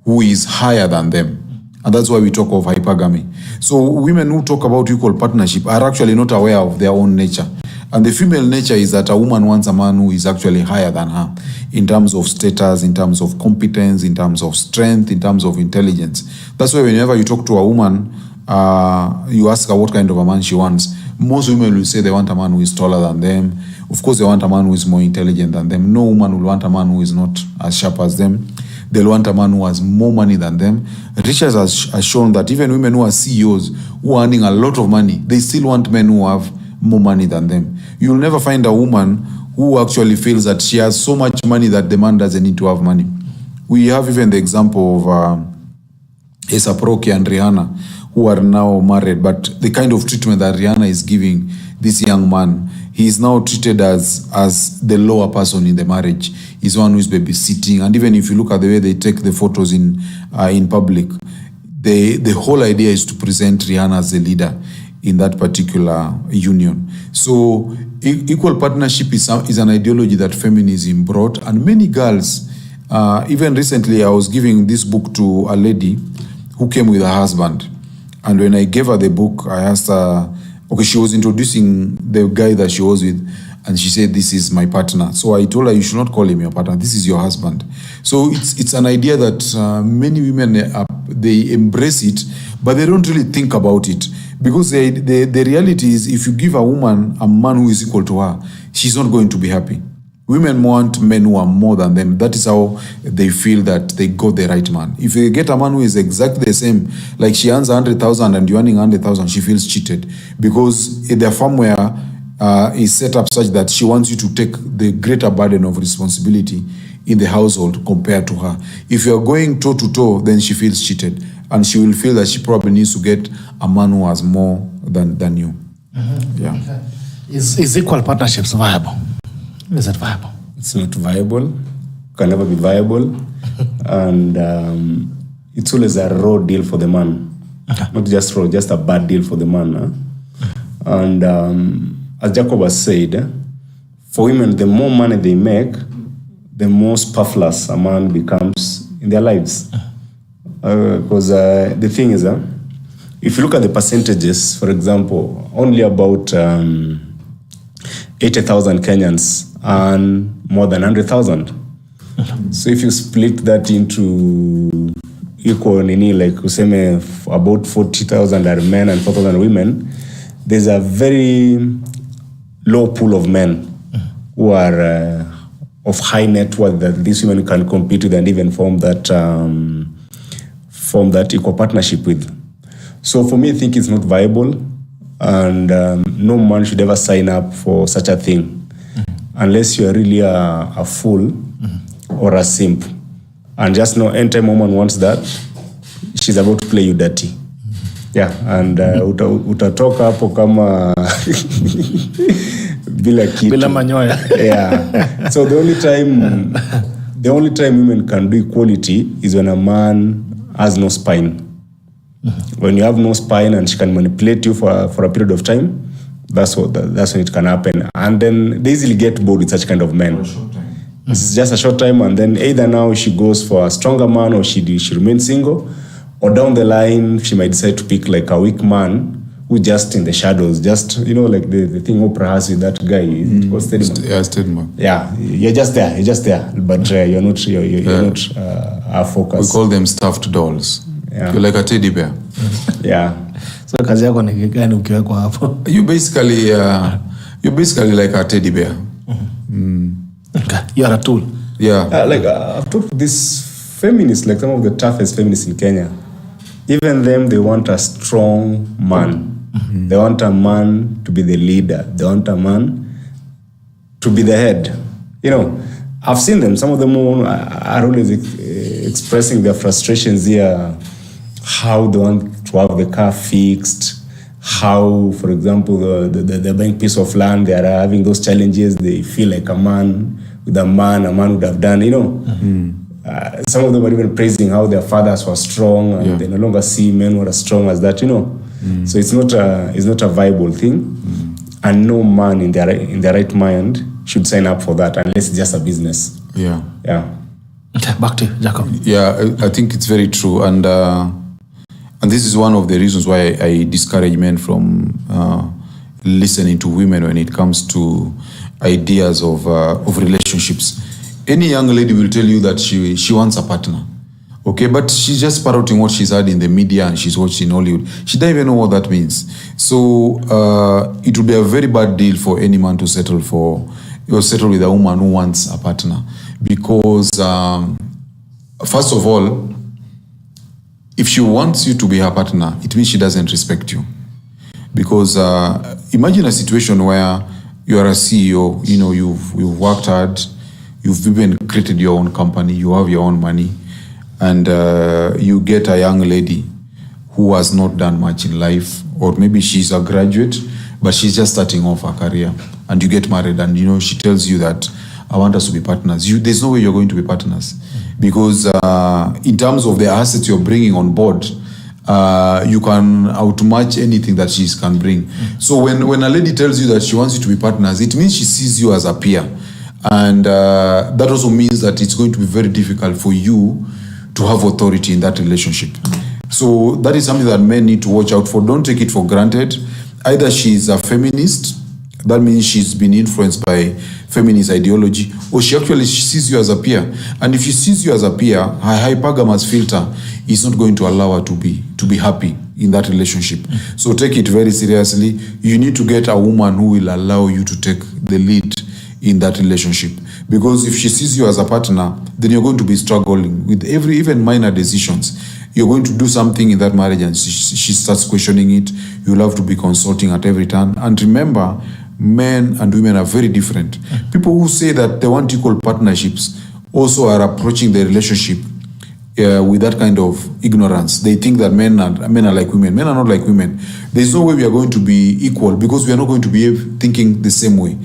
who is higher than them. And that's why we talk of hypergamy. So women who talk about equal partnership are actually not aware of their own nature. And the female nature is that a woman wants a man who is actually higher than her in terms of status, in terms of competence, in terms of strength, in terms of intelligence. That's why whenever you talk to a woman, you ask her what kind of a man she wants. Most women will say they want a man who is taller than them. Of course, they want a man who is more intelligent than them. No woman will want a man who is not as sharp as them. They'll want a man who has more money than them. Research has shown that even women who are CEOs, who are earning a lot of money, they still want men who have more money than them. You'll never find a woman who actually feels that she has so much money that the man doesn't need to have money. We have even the example of A$AP Rocky and Rihanna, who are now married, but the kind of treatment that Rihanna is giving this young man, he is now treated as the lower person in the marriage. He's one who is babysitting, and even if you look at the way they take the photos in public, the whole idea is to present Rihanna as the leader in that particular union. So equal partnership is an ideology that feminism brought, and many girls, even recently I was giving this book to a lady who came with her husband. And when I gave her the book, I asked her, okay, she was introducing the guy that she was with, and she said, this is my partner. So I told her, you should not call him your partner, this is your husband. So it's an idea that many women, they embrace it, but they don't really think about it. Because the reality is, if you give a woman a man who is equal to her, she's not going to be happy. Women want men who are more than them. That is how they feel that they got the right man. If you get a man who is exactly the same, like she earns 100,000 and you're earning 100,000, she feels cheated. Because their firmware is set up such that she wants you to take the greater burden of responsibility in the household compared to her. If you're going toe to toe, then she feels cheated. And she will feel that she probably needs to get a man who has more than you. Mm-hmm. Yeah. Okay. Is equal partnerships viable? Is it viable? It's not viable. Can never be viable. And it's always a raw deal for the man. Okay. Not just raw, just a bad deal for the man. Huh? And as Jacob has said, for women, the more money they make, the more superfluous a man becomes in their lives. Because the thing is, if you look at the percentages, for example, only about 80,000 Kenyans earn more than 100,000. So if you split that into equal, like we say, about 40,000 are men and 4,000 women, there's a very low pool of men who are of high net worth that these women can compete with and even form that equal partnership with. So for me, I think it's not viable. And no man should ever sign up for such a thing unless you are really a fool or a simp. And just know, anytime woman wants that, she's about to play you dirty. Yeah, and utatoka hapo kama bila manyoya. Yeah. So the only time women can do equality is when a man has no spine. When you have no spine and she can manipulate you for a period of time, that's when it can happen. And then they easily get bored with such kind of men. It's just a short time, and then either now she goes for a stronger man, or she remains single, or down the line she might decide to pick like a weak man who just in the shadows, just like the thing Oprah has with that guy. Steadman. Yeah, you're just there, but you're not focused. We call them stuffed dolls. Yeah. You're like a teddy bear. Yeah. So kazi yako ni gani ukiwekwa hapo? You're basically like a teddy bear. Okay. You're a tool. Yeah. I've talked to these feminists, like some of the toughest feminists in Kenya. Even them, they want a strong man. They want a man to be the leader. They want a man to be the head. I've seen them. Some of them are always expressing their frustrations here. How they want to have the car fixed. How, for example, they're buying piece of land. They are having those challenges. They feel like a man would have done. Some of them are even praising how their fathers were strong, and they no longer see men who are as strong as that. So it's not a viable thing, and no man in their right mind should sign up for that unless it's just a business. Yeah. Okay, back to you, Jacob. Yeah, I think it's very true, and this is one of the reasons why I discourage men from listening to women when it comes to ideas of relationships. Any young lady will tell you that she wants a partner, okay, but she's just parroting what she's heard in the media and she's watched in Hollywood. She doesn't even know what that means. So it would be a very bad deal for any man to settle with a woman who wants a partner, because first of all, if she wants you to be her partner, it means she doesn't respect you. Because imagine a situation where you are a CEO, you've worked hard, you've even created your own company, you have your own money, and you get a young lady who has not done much in life, or maybe she's a graduate, but she's just starting off her career, and you get married, and she tells you that, I want us to be partners. There's no way you're going to be partners, because in terms of the assets you're bringing on board, you can outmatch anything that she can bring. So when a lady tells you that she wants you to be partners, it means she sees you as a peer. And that also means that it's going to be very difficult for you to have authority in that relationship. So that is something that men need to watch out for. Don't take it for granted. Either she's a feminist, that means she's been influenced by feminist ideology, or she actually sees you as a peer. And if she sees you as a peer, her hypergamous filter is not going to allow her to be happy in that relationship. So take it very seriously. You need to get a woman who will allow you to take the lead in that relationship. Because if she sees you as a partner, then you're going to be struggling with even minor decisions. You're going to do something in that marriage and she starts questioning it. You'll have to be consulting at every turn. And remember, men and women are very different. People who say that they want equal partnerships also are approaching the relationship with that kind of ignorance. They think that men are like women. Men are not like women. There's no way we are going to be equal, because we are not going to be thinking the same way.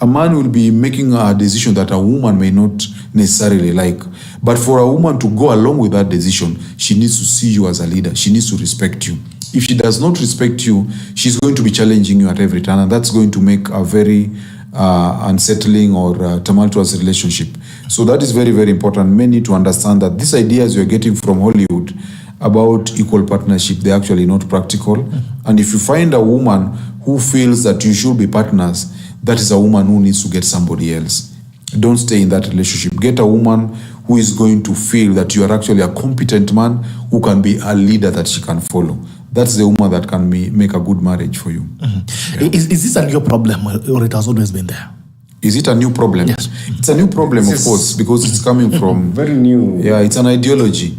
A man will be making a decision that a woman may not necessarily like. But for a woman to go along with that decision, she needs to see you as a leader. She needs to respect you. If she does not respect you, she's going to be challenging you at every turn, and that's going to make a very unsettling or tumultuous relationship. So that is very, very important. Men need to understand that these ideas you're getting from Hollywood about equal partnership, they're actually not practical. And if you find a woman who feels that you should be partners, that is a woman who needs to get somebody else. Don't stay in that relationship. Get a woman who is going to feel that you are actually a competent man who can be a leader that she can follow. That's the woman that can make a good marriage for you. Yeah. Is this a new problem, or it has always been there? Is it a new problem? Yes. It's a new problem, of course, because it's coming from... Very new. Yeah, it's an ideology.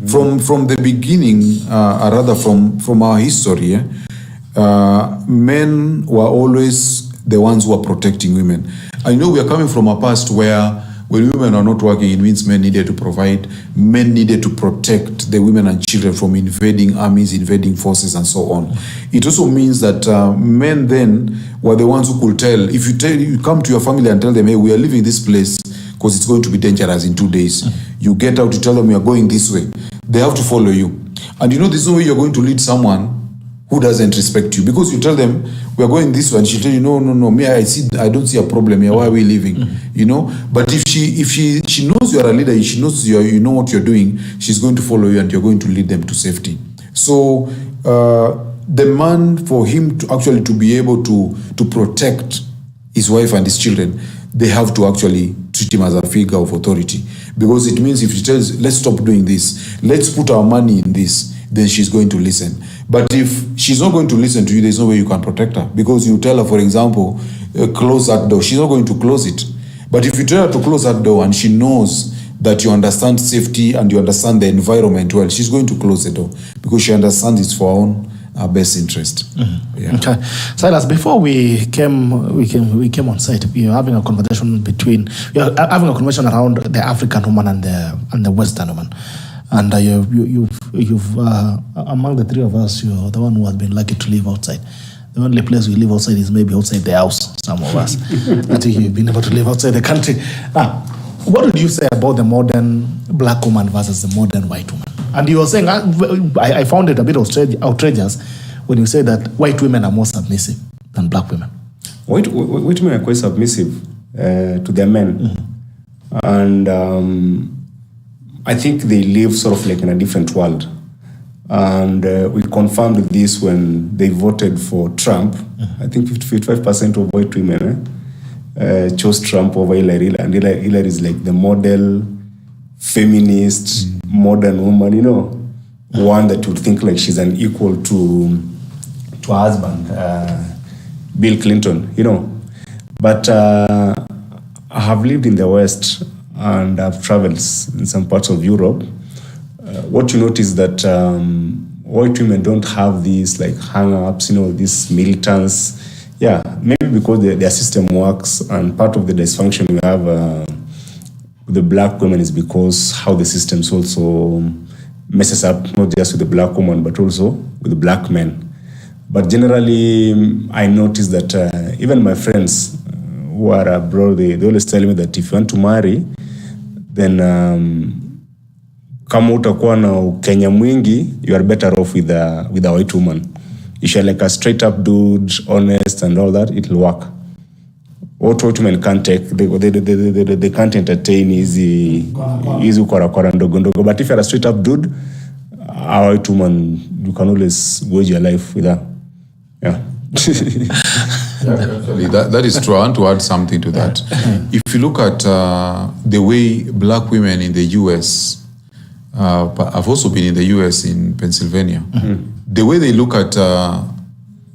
From the beginning, or rather from our history, men were always the ones who are protecting women. I know we are coming from a past where when women are not working, it means men needed to provide, men needed to protect the women and children from invading armies, invading forces, and so on. It also means that men then were the ones who could tell, if you come to your family and tell them, hey, we are leaving this place because it's going to be dangerous in 2 days. You get out, you tell them you are going this way. They have to follow you. And there's no way you're going to lead someone who doesn't respect you, because you tell them we are going this way, and she tell you no, me I don't see a problem here. Why are we leaving? But if she knows you are a leader, she knows you know what you're doing, she's going to follow you and you're going to lead them to safety. So the man, for him to actually to be able to protect his wife and his children, they have to actually treat him as a figure of authority, because it means if she tells, let's stop doing this, let's put our money in this, then she's going to listen. But if she's not going to listen to you, there's no way you can protect her, because you tell her, for example, close that door, she's not going to close it. But if you tell her to close that door and she knows that you understand safety and you understand the environment well, she's going to close the door, because she understands it's for our best interest. Yeah. Okay, Silas, before we came on site, we were having a conversation around the African woman and the Western woman. And you've among the three of us, you're the one who has been lucky to live outside. The only place we live outside is maybe outside the house, some of us. I think you've been able to live outside the country. Now, what would you say about the modern black woman versus the modern white woman? And you were saying, I found it a bit outrageous when you say that white women are more submissive than black women. White women are quite submissive to their men. And I think they live sort of like in a different world. And we confirmed this when they voted for Trump. I think 55% of white women chose Trump over Hillary. And Hillary is like the model, feminist, modern woman, one that would think like she's an equal to her husband, Bill Clinton, But I have lived in the West, and I've traveled in some parts of Europe. What you notice that white women don't have these like hang-ups, these militants. Yeah, maybe because their system works, and part of the dysfunction we have with the black women is because how the systems also messes up, not just with the black woman, but also with the black men. But generally, I notice that even my friends who are abroad, they always tell me that if you want to marry, then kama utakuwa na Ukenya mwingi, you are better off with a white woman. If you're like a straight up dude, honest and all that, it'll work. What white women can't take, they can't entertain easy ukora ndogo. But if you're a straight up dude, a white woman, you can always wage your life with her. Yeah. Actually, that is true. I want to add something to that. If you look at the way black women in the US, I've also been in the US in Pennsylvania. The way they look at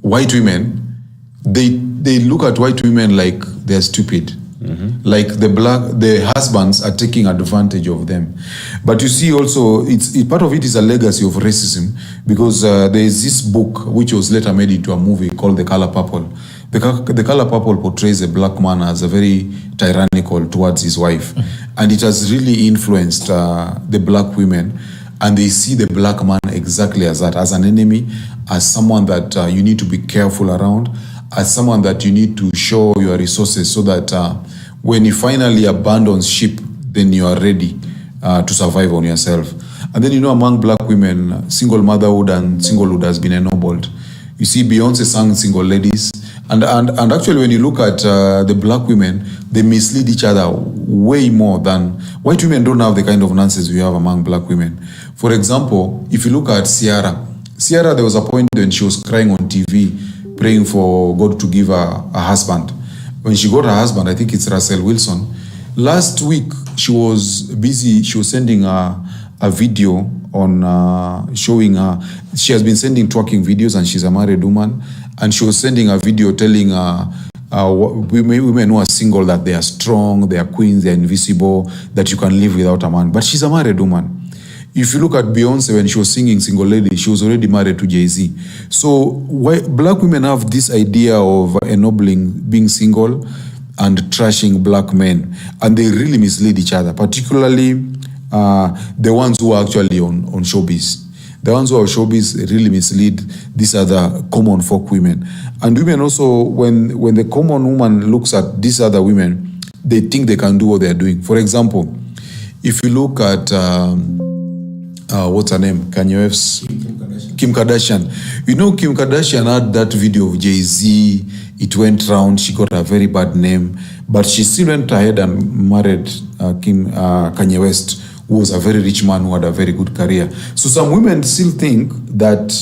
white women, they look at white women like they're stupid. Like the husbands are taking advantage of them. But you see also, part of it is a legacy of racism, because there is this book which was later made into a movie called The Color Purple. The Color Purple portrays a black man as a very tyrannical towards his wife. And it has really influenced the black women. And they see the black man exactly as that, as an enemy, as someone that you need to be careful around, as someone that you need to show your resources so that when he finally abandons ship, then you are ready to survive on yourself. And then, among black women, single motherhood and singlehood has been ennobled. You see, Beyonce sang Single Ladies. And actually, when you look at the black women, they mislead each other way more than white women. Don't have the kind of nonsense we have among black women. For example, if you look at Ciara, there was a point when she was crying on TV, praying for God to give her a husband. When she got her husband, I think it's Russell Wilson, last week she was busy. She was sending a video on showing her. She has been sending twerking videos, and she's a married woman. And she was sending a video telling women who are single that they are strong, they are queens, they are invisible, that you can live without a man. But she's a married woman. If you look at Beyonce, when she was singing Single Lady, she was already married to Jay-Z. So why black women have this idea of ennobling being single and trashing black men, and they really mislead each other, particularly the ones who are actually on showbiz. The ones who are showbiz really mislead these other common folk women. And women also, when the common woman looks at these other women, they think they can do what they're doing. For example, if you look at what's her name? Kanye West's Kim Kardashian. You know, Kim Kardashian had that video of Jay-Z. It went round. She got a very bad name, but she still went ahead and married Kanye West, who was a very rich man who had a very good career. So some women still think that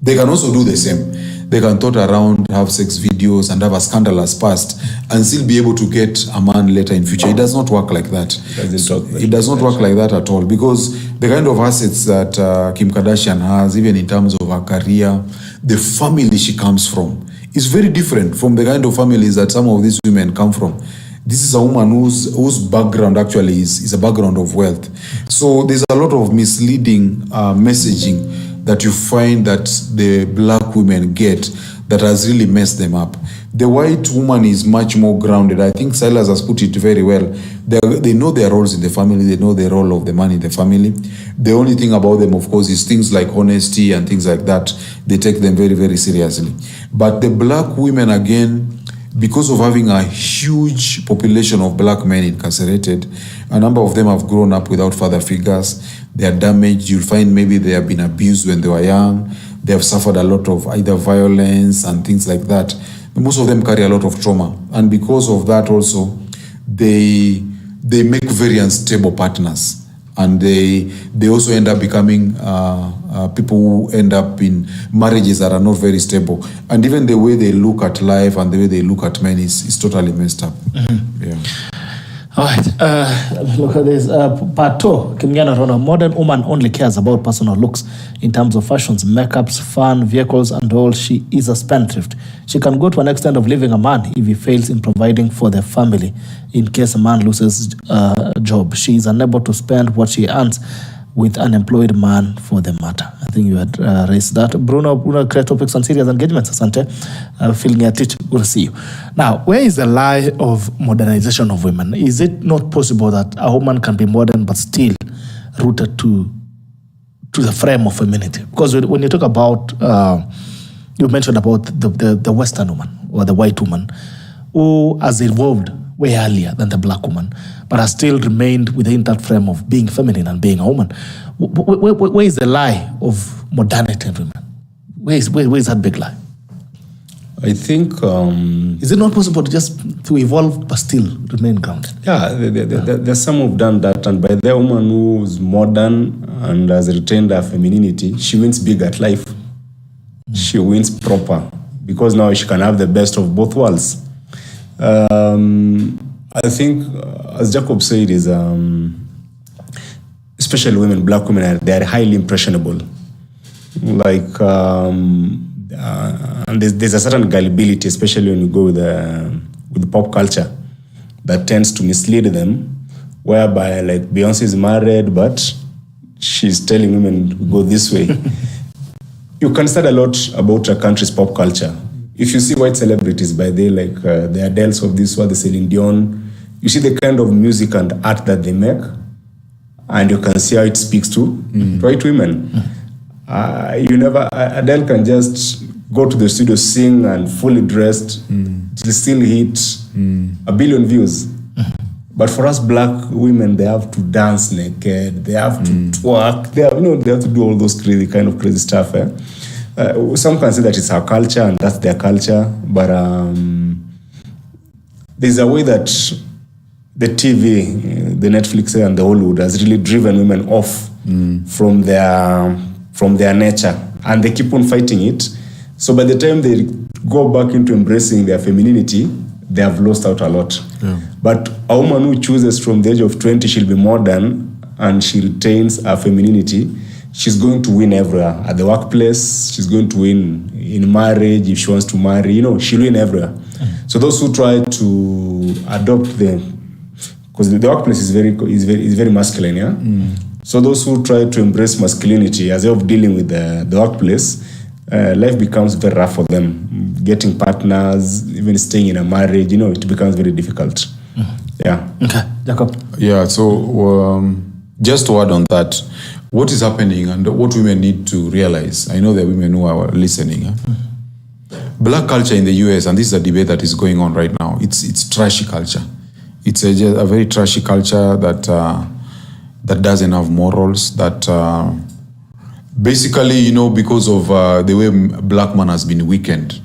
they can also do the same. They can tote around, have sex videos, and have a scandalous past, and still be able to get a man later in future. It does not work like that. It does not work like that at all, because the kind of assets that Kim Kardashian has, even in terms of her career, the family she comes from, is very different from the kind of families that some of these women come from. This is a woman whose background actually is a background of wealth. So there's a lot of misleading messaging that you find that the black women get that has really messed them up. The white woman is much more grounded. I think Silas has put it very well. They know their roles in the family. They know the role of the man in the family. The only thing about them, of course, is things like honesty and things like that. They take them very, very seriously. But the black women, again, because of having a huge population of black men incarcerated, a number of them have grown up without father figures. They are damaged. You'll find maybe they have been abused when they were young. They have suffered a lot of either violence and things like that. Most of them carry a lot of trauma. And because of that also, they make very unstable partners. And they also end up becoming people who end up in marriages that are not very stable. And even the way they look at life and the way they look at men is totally messed up. Mm-hmm. Yeah. All right, look at this. Part 2, Kimgana Rona, modern woman only cares about personal looks in terms of fashions, makeups, fun, vehicles, and all. She is a spendthrift. She can go to an extent of leaving a man if he fails in providing for their family in case a man loses a job. She is unable to spend what she earns with an employed man for the matter. I think you had raised that. Bruno, great topics on serious engagements. Asante. Feeling at it. We'll see you. Now, where is the lie of modernization of women? Is it not possible that a woman can be modern but still rooted to the frame of femininity? Because when you talk about, you mentioned about the Western woman or the white woman who has evolved way earlier than the black woman, but has still remained within that frame of being feminine and being a woman. Where is the lie of modernity in women? Where is that big lie? I think... is it not possible to evolve but still remain grounded? Yeah, there's some who've done that, and by the woman who's modern and has retained her femininity, she wins big at life. She wins proper, because now she can have the best of both worlds. I think, as Jacob said, is especially women, black women, they are highly impressionable. Like, and there's a certain gullibility, especially when you go with the pop culture, that tends to mislead them, whereby like Beyonce is married, but she's telling women to go this way. You can study a lot about a country's pop culture. If you see white celebrities by day, like the Adeles of this world, the Celine Dion, you see the kind of music and art that they make, and you can see how it speaks to white women. Adele can just go to the studio, sing, and fully dressed, to still hit 1 billion views. But for us black women, they have to dance naked, they have to twerk, they have to do all those crazy stuff. Some can say that it's our culture and that's their culture, but there's a way that the TV, the Netflix and the Hollywood has really driven women off from their nature, and they keep on fighting it. So by the time they go back into embracing their femininity, they have lost out a lot. Yeah. But a woman who chooses from the age of 20, she'll be modern and she retains her femininity, she's going to win everywhere. At the workplace, she's going to win in marriage. If she wants to marry, she'll win everywhere. So those who try to adopt because the workplace is very masculine, yeah. So those who try to embrace masculinity as a way of dealing with the workplace, life becomes very rough for them. Getting partners, even staying in a marriage, it becomes very difficult. Yeah. Okay, Jacob. Yeah, so just to add on that, what is happening and what women need to realize, I know there are women who are listening. Black culture in the US, and this is a debate that is going on right now, it's trashy culture. It's a very trashy culture that doesn't have morals, that basically, because of the way black man has been weakened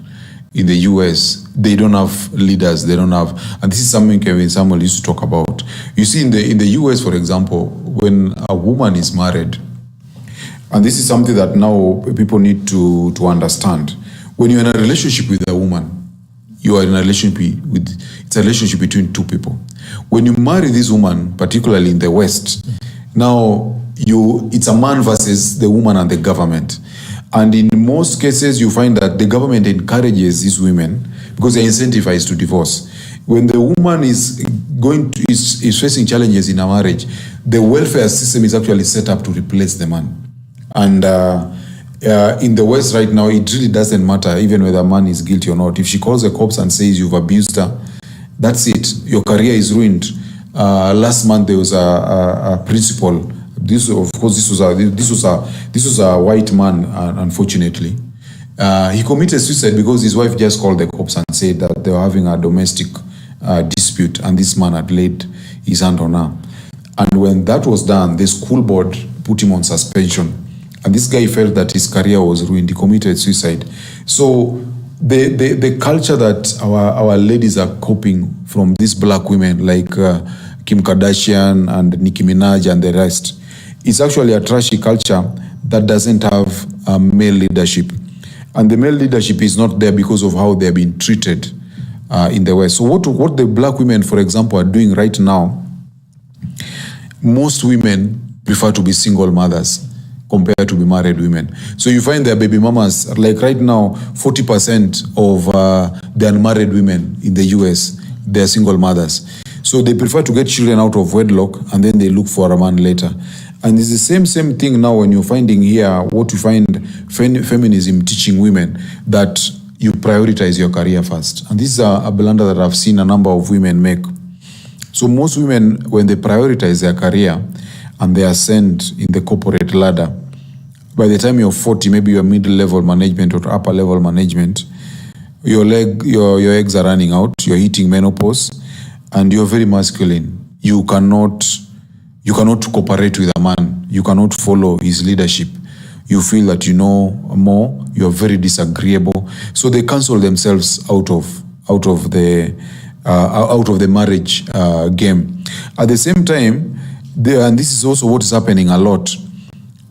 in the US, they don't have leaders, they don't have, and this is something Kevin Samuel used to talk about. You see, in the US, for example, when a woman is married, and this is something that now people need to understand. When you're in a relationship with a woman, you are in a relationship it's a relationship between two people. When you marry this woman, particularly in the West, now it's a man versus the woman and the government. And in most cases, you find that the government encourages these women because they're incentivized to divorce. When the woman is facing challenges in a marriage, the welfare system is actually set up to replace the man. And in the West right now, it really doesn't matter even whether a man is guilty or not. If she calls the cops and says you've abused her, that's it. Your career is ruined. Last month there was a principal. This was a white man, unfortunately. He committed suicide because his wife just called the cops and said that they were having a domestic dispute, and this man had laid his hand on her. And when that was done, the school board put him on suspension. And this guy felt that his career was ruined. He committed suicide. So the culture that our ladies are coping from these black women like Kim Kardashian and Nicki Minaj and the rest, is actually a trashy culture that doesn't have male leadership. And the male leadership is not there because of how they're being treated in the West. So what the black women, for example, are doing right now, most women prefer to be single mothers compared to be married women. So you find their baby mamas, like right now, 40% of the unmarried women in the US, they're single mothers. So they prefer to get children out of wedlock and then they look for a man later. And it's the same thing now when you're finding here, what you find feminism teaching women, that you prioritize your career first. And this is a blunder that I've seen a number of women make. So most women, when they prioritize their career and they ascend in the corporate ladder, by the time you're 40, maybe you're middle-level management or upper-level management, your eggs are running out, you're hitting menopause, and you're very masculine. You cannot cooperate with a man. You cannot follow his leadership. You feel that you know more. You're very disagreeable. So they cancel themselves out of the marriage game. At the same time, and this is also what is happening a lot,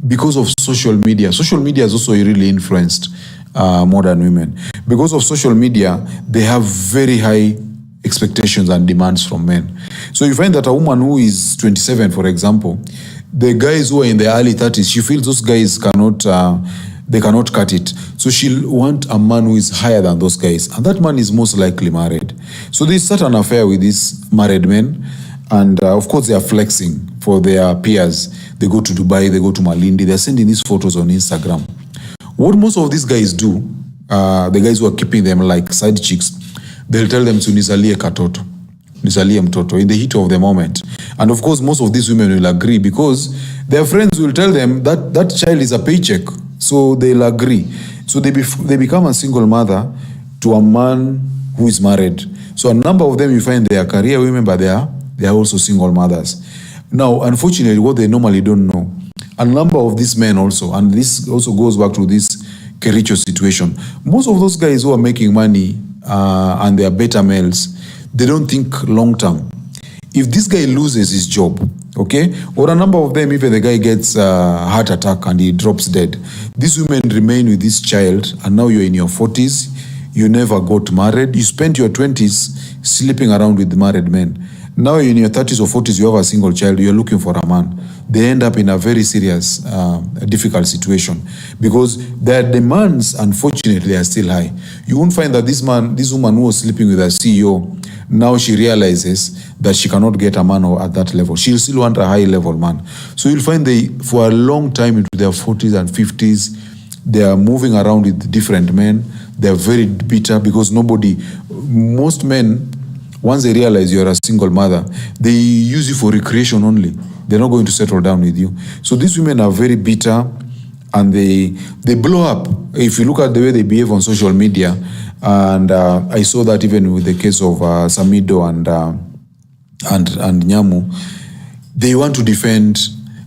because of social media. Social media has also really influenced modern women. Because of social media, they have very high expectations and demands from men. So you find that a woman who is 27, for example, the guys who are in the early 30s, she feels those guys cannot cut it. So she'll want a man who is higher than those guys. And that man is most likely married. So they start an affair with these married men. And of course, they are flexing for their peers. They go to Dubai, they go to Malindi, they're sending these photos on Instagram. What most of these guys do, the guys who are keeping them like side chicks, they'll tell them to nizalie katoto, nizalie mtoto, in the heat of the moment. And of course, most of these women will agree because their friends will tell them that that child is a paycheck. So they'll agree. So they become a single mother to a man who is married. So a number of them, you find they are career women, but they are also single mothers. Now, unfortunately, what they normally don't know, a number of these men also, and this also goes back to this Kericho situation, most of those guys who are making money and they are beta males, they don't think long term. If this guy loses his job, okay, or a number of them, if the guy gets a heart attack and he drops dead, these women remain with this child, and now you're in your 40s, you never got married, you spent your 20s sleeping around with married men. Now in your 30s or 40s, you have a single child, you're looking for a man. They end up in a very serious, difficult situation because their demands, unfortunately, are still high. You won't find that this woman who was sleeping with a CEO now she realizes that she cannot get a man at that level. She'll still want a high level man. So you'll find for a long time into their 40s and 50s, they are moving around with different men. They're very bitter because most men, once they realize you're a single mother, they use you for recreation only. They're not going to settle down with you. So these women are very bitter and they blow up. If you look at the way they behave on social media, and I saw that even with the case of Samido and Nyamu, they want to defend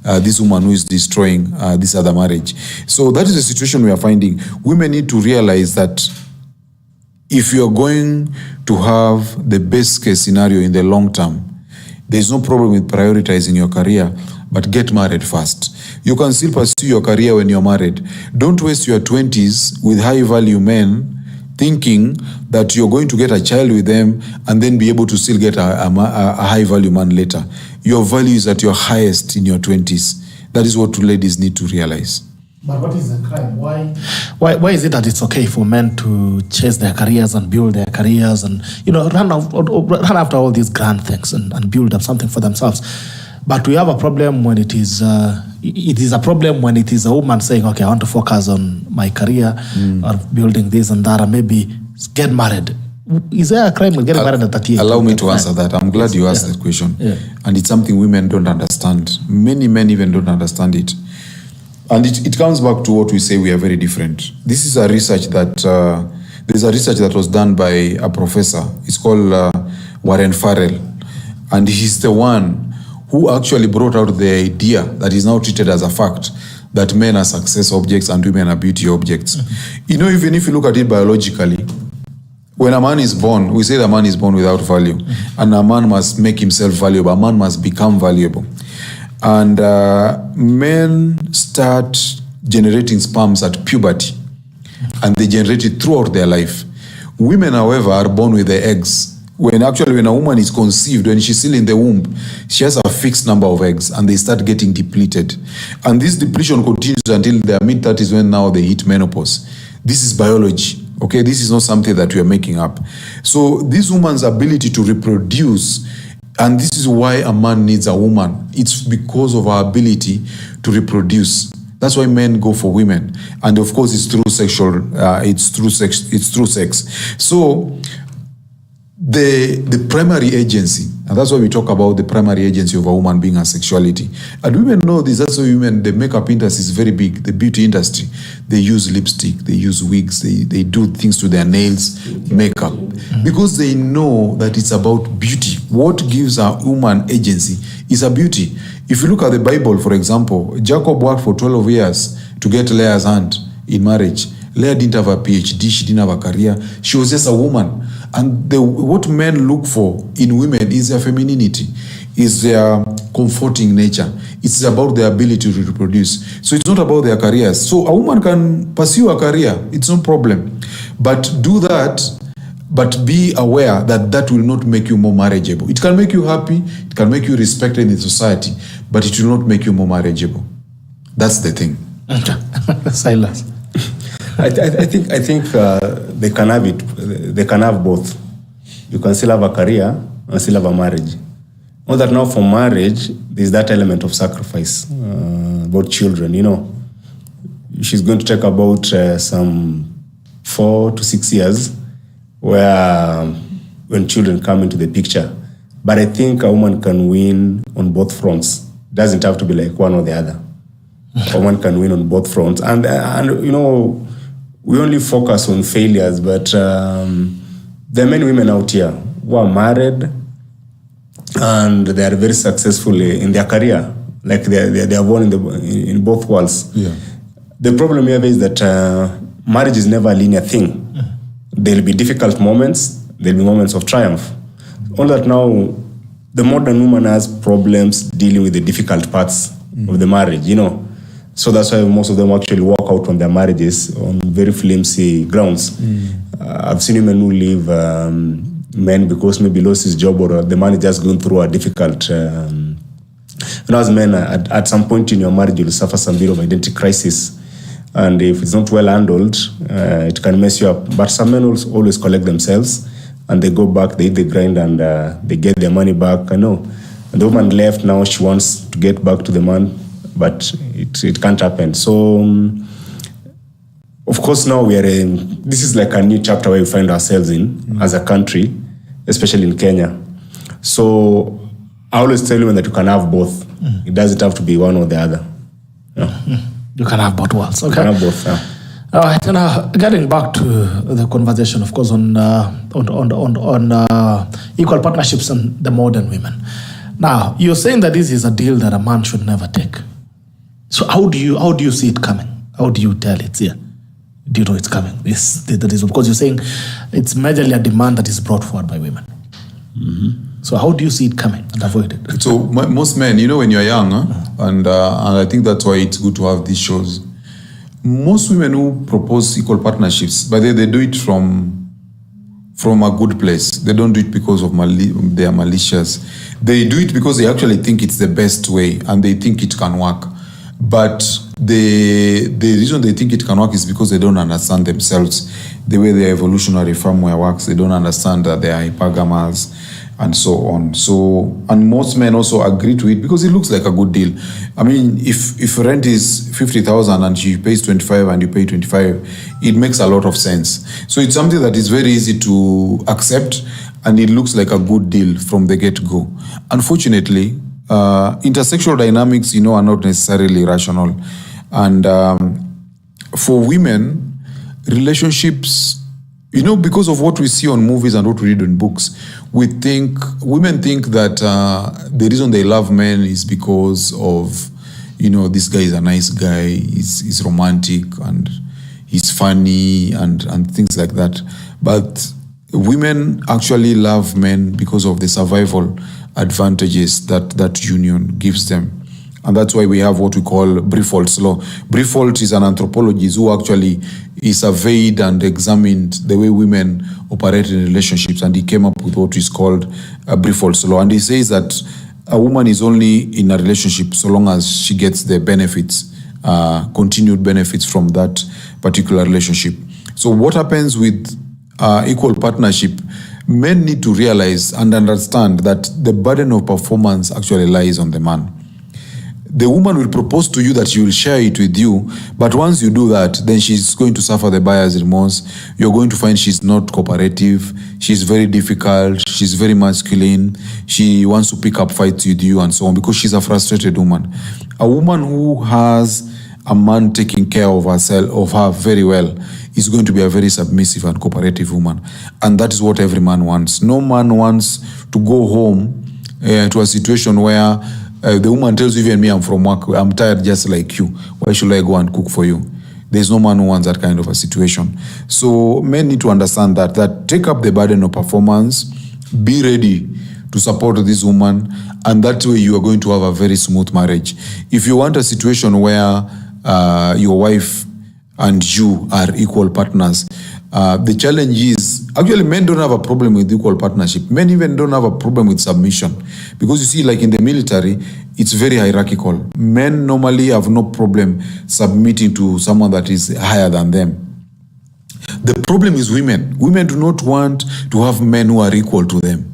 this woman who is destroying this other marriage. So that is the situation we are finding. Women need to realize that if you are going to have the best case scenario in the long term, there's no problem with prioritizing your career, but get married first. You can still pursue your career when you're married. Don't waste your 20s with high value men thinking that you're going to get a child with them and then be able to still get a high value man later. Your value is at your highest in your 20s. That is what ladies need to realize. But what is the crime? Why is it that it's okay for men to chase their careers and build their careers and run after all these grand things and build up something for themselves? But we have a problem when it is a problem when it is a woman saying, okay, I want to focus on my career or building this and that, and maybe get married. Is there a crime with getting married at 38? Allow me to answer that. I'm glad you asked that question. Yeah. And it's something women don't understand. Many men even don't understand it. And it comes back to what we say, we are very different. This is a research there's a research that was done by a professor. It's called Warren Farrell. And he's the one who actually brought out the idea that is now treated as a fact, that men are success objects and women are beauty objects. Mm-hmm. Even if you look at it biologically, when a man is born, we say the man is born without value. Mm-hmm. And a man must make himself valuable. A man must become valuable. And men start generating sperms at puberty, and they generate it throughout their life. Women, however, are born with the eggs. When a woman is conceived, when she's still in the womb, she has a fixed number of eggs and they start getting depleted. And this depletion continues until their mid-30s when now they hit menopause. This is biology, okay? This is not something that we are making up. So this woman's ability to reproduce, and this is why a man needs a woman. It's because of our ability to reproduce. That's why men go for women. And of course, it's through sex. So the primary agency, and that's why we talk about the primary agency of a woman being her sexuality. And women know this. That's why women, the makeup industry is very big. The beauty industry, they use lipstick, they use wigs, they do things to their nails, makeup, because they know that it's about beauty. What gives a woman agency is a beauty. If you look at the Bible, for example, Jacob worked for 12 years to get Leah's hand in marriage. Leah didn't have a PhD, she didn't have a career, she was just a woman. And what men look for in women is their femininity, is their comforting nature. It's about their ability to reproduce. So it's not about their careers. So a woman can pursue a career, it's no problem. But do that, but be aware that that will not make you more marriageable. It can make you happy, it can make you respected in society, but it will not make you more marriageable. That's the thing. Silas. I think they can have it. They can have both. You can still have a career and still have a marriage. Not that now for marriage, there's that element of sacrifice about children. She's going to take about some 4 to 6 years when children come into the picture. But I think a woman can win on both fronts. It doesn't have to be like one or the other. A woman can win on both fronts. And we only focus on failures, but there are many women out here who are married and they are very successful in their career. Like they are born in both worlds. Yeah. The problem here is that marriage is never a linear thing. There'll be difficult moments, there'll be moments of triumph. Only that now the modern woman has problems dealing with the difficult parts of the marriage, So that's why most of them actually walk out from their marriages on very flimsy grounds. I've seen women who leave men because maybe lost his job or the man is just going through a difficult... as men, at some point in your marriage, you'll suffer some bit of identity crisis. And if it's not well handled, it can mess you up. But some men always collect themselves and they go back, they eat the grind, and they get their money back. I know. And the woman left, now she wants to get back to the man, but it can't happen. So, of course, now this is like a new chapter where we find ourselves in as a country, especially in Kenya. So, I always tell women that you can have both. It doesn't have to be one or the other. Yeah. You can have both worlds. Okay. You can have both, yeah. All right, and getting back to the conversation, of course, on equal partnerships and the modern women. Now, you're saying that this is a deal that a man should never take. So how do you see it coming? How do you tell it here? Do you know it's coming? That is, of course, you're saying it's majorly a demand that is brought forward by women. Mm-hmm. So how do you see it coming and avoid it? So most men, when you're young, and I think that's why it's good to have these shows. Most women who propose equal partnerships, but they do it from a good place. They don't do it because of they are malicious. They do it because they actually think it's the best way and they think it can work. But the reason they think it can work is because they don't understand themselves, the way their evolutionary firmware works. They don't understand that they are hypergamous and so on. So, and most men also agree to it because it looks like a good deal. I mean, if rent is 50,000 and she pays 25 and you pay 25, it makes a lot of sense. So it's something that is very easy to accept and it looks like a good deal from the get-go. Unfortunately, intersexual dynamics, are not necessarily rational. And for women, relationships, because of what we see on movies and what we read in books, women think that the reason they love men is because of, this guy is a nice guy, he's romantic and he's funny and things like that. But women actually love men because of the survival advantages that union gives them. And that's why we have what we call Brifolt's law. Brifolt is an anthropologist who actually surveyed and examined the way women operate in relationships, and he came up with what is called Brifolt's law. And he says that a woman is only in a relationship so long as she gets the benefits, continued benefits from that particular relationship. So what happens with equal partnership? Men need to realize and understand that the burden of performance actually lies on the man. The woman will propose to you that she will share it with you, but once you do that, then she's going to suffer the buyer's remorse. You're going to find she's not cooperative, she's very difficult, she's very masculine, she wants to pick up fights with you and so on, because she's a frustrated woman. A woman who has a man taking care of her very well is going to be a very submissive and cooperative woman. And that is what every man wants. No man wants to go home to a situation where the woman tells you, even me, I'm from work, I'm tired just like you. Why should I go and cook for you? There's no man who wants that kind of a situation. So men need to understand that take up the burden of performance, be ready to support this woman, and that way you are going to have a very smooth marriage. If you want a situation where your wife and you are equal partners, the challenge is, actually men don't have a problem with equal partnership. Men even don't have a problem with submission. Because you see, like in the military, it's very hierarchical. Men normally have no problem submitting to someone that is higher than them. The problem is women. Women do not want to have men who are equal to them.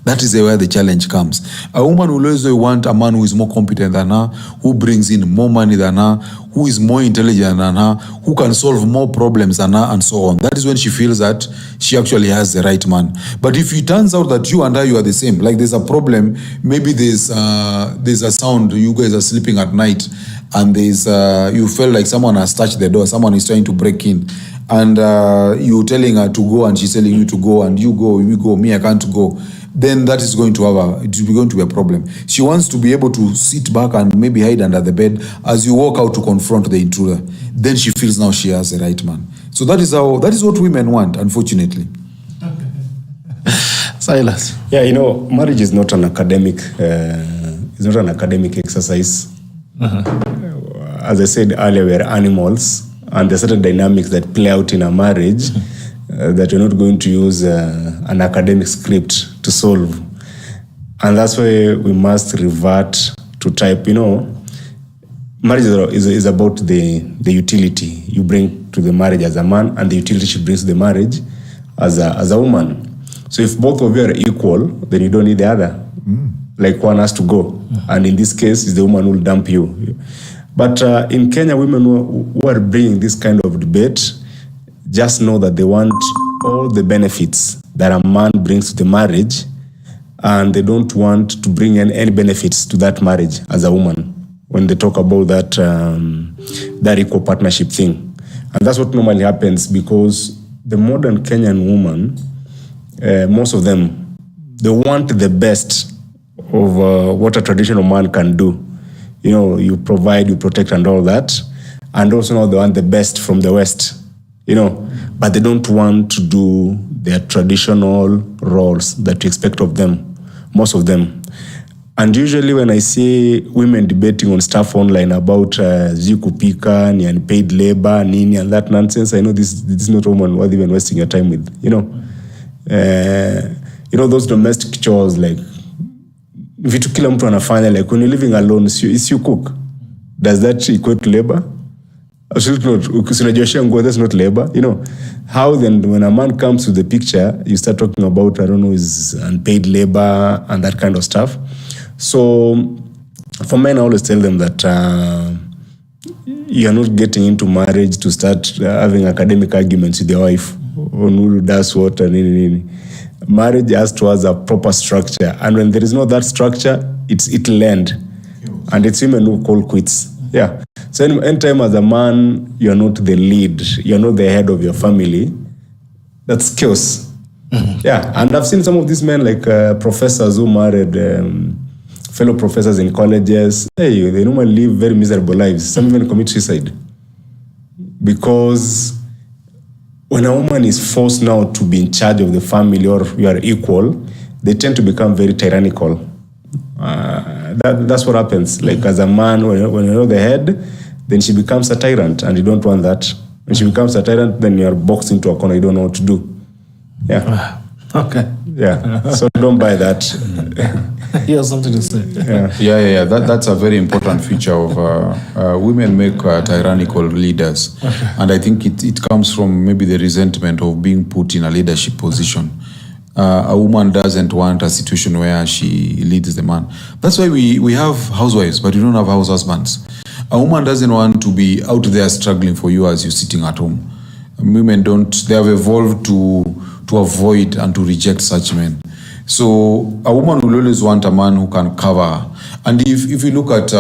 That is where the challenge comes. A woman will always want a man who is more competent than her, who brings in more money than her, who is more intelligent than her, who can solve more problems than her, and so on. That is when she feels that she actually has the right man. But if it turns out that you and you are the same, like there's a problem, maybe there's a sound, you guys are sleeping at night, and you feel like someone has touched the door, someone is trying to break in, and you're telling her to go, and she's telling you to go, and you go, me, I can't go. Then that is going to be a problem. She wants to be able to sit back and maybe hide under the bed as you walk out to confront the intruder. Then she feels now she has the right man. So that is what women want, unfortunately. Silas. Yeah, marriage is not an academic. It's not an academic exercise. Uh-huh. As I said earlier, we are animals, and there are certain dynamics that play out in a marriage. That you're not going to use an academic script to solve. And that's why we must revert to type. Marriage is about the utility you bring to the marriage as a man, and the utility she brings to the marriage as a woman. So if both of you are equal, then you don't need the other. Like one has to go. And in this case, it's the woman who will dump you. But in Kenya, women who are bringing this kind of debate just know that they want all the benefits that a man brings to the marriage, and they don't want to bring in any benefits to that marriage as a woman when they talk about that equal partnership thing. And that's what normally happens, because the modern Kenyan woman, most of them, they want the best of what a traditional man can do. You know, you provide, you protect and all that. And also now they want the best from the West, you know, but they don't want to do their traditional roles that you expect of them, most of them. And usually when I see women debating on stuff online about kupika, ni unpaid labor, nini, and that nonsense, I know this is not a woman worth even wasting your time with, you know. Those domestic chores, like, vitu kila mtu anafanya, like when you're living alone, is you cook. Does that equate to labor? Absolutely not. Usinajioshia nguo, that's not labor. You know, how then when a man comes to the picture, you start talking about, I don't know, is unpaid labor and that kind of stuff. So for men, I always tell them that you're not getting into marriage to start having academic arguments with your wife on who does what and nini. Marriage has to have a proper structure, and when there is no that structure, it'll end, and it's women who call quits. Yeah. So anytime as a man, you're not the lead, you're not the head of your family, that's chaos. Yeah. And I've seen some of these men, like professors who married fellow professors in colleges. Hey, they normally live very miserable lives. Some even commit suicide, because when a woman is forced now to be in charge of the family, or you are equal, they tend to become very tyrannical. That's what happens. Like as a man, when you're the head, then she becomes a tyrant, and you don't want that. When she becomes a tyrant, then you're boxed into a corner, you don't know what to do. Yeah. Okay. Yeah. So don't buy that. You have something to say. Yeah. That's a very important feature of women make tyrannical leaders. Okay. And I think it comes from maybe the resentment of being put in a leadership position. A woman doesn't want a situation where she leads the man. That's why we have housewives, but we don't have house husbands. A woman doesn't want to be out there struggling for you as you're sitting at home. Women they have evolved to avoid and to reject such men. So a woman will always want a man who can cover her. And if you look at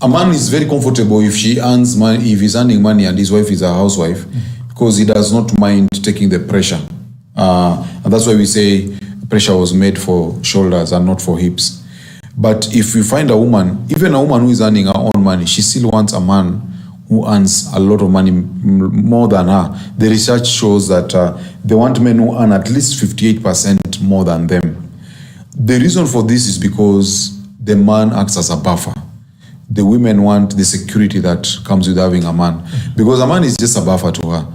a man is very comfortable if she earns money, if he's earning money and his wife is a housewife, because he does not mind taking the pressure. And that's why we say pressure was made for shoulders and not for hips. But if you find a woman, even a woman who is earning her own money, she still wants a man who earns a lot of money more than her. The research shows that they want men who earn at least 58% more than them. The reason for this is because the man acts as a buffer. The women want the security that comes with having a man, because a man is just a buffer to her.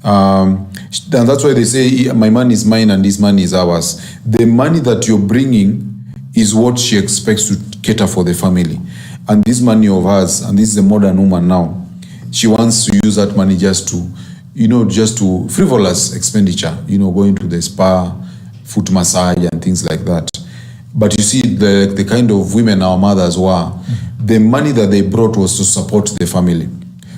And that's why they say, my money is mine and this money is ours. The money that you're bringing is what she expects to cater for the family. And this money of hers, and this is a modern woman now, she wants to use that money just to frivolous expenditure, going to the spa, foot massage and things like that. But you see, the kind of women our mothers were, the money that they brought was to support the family.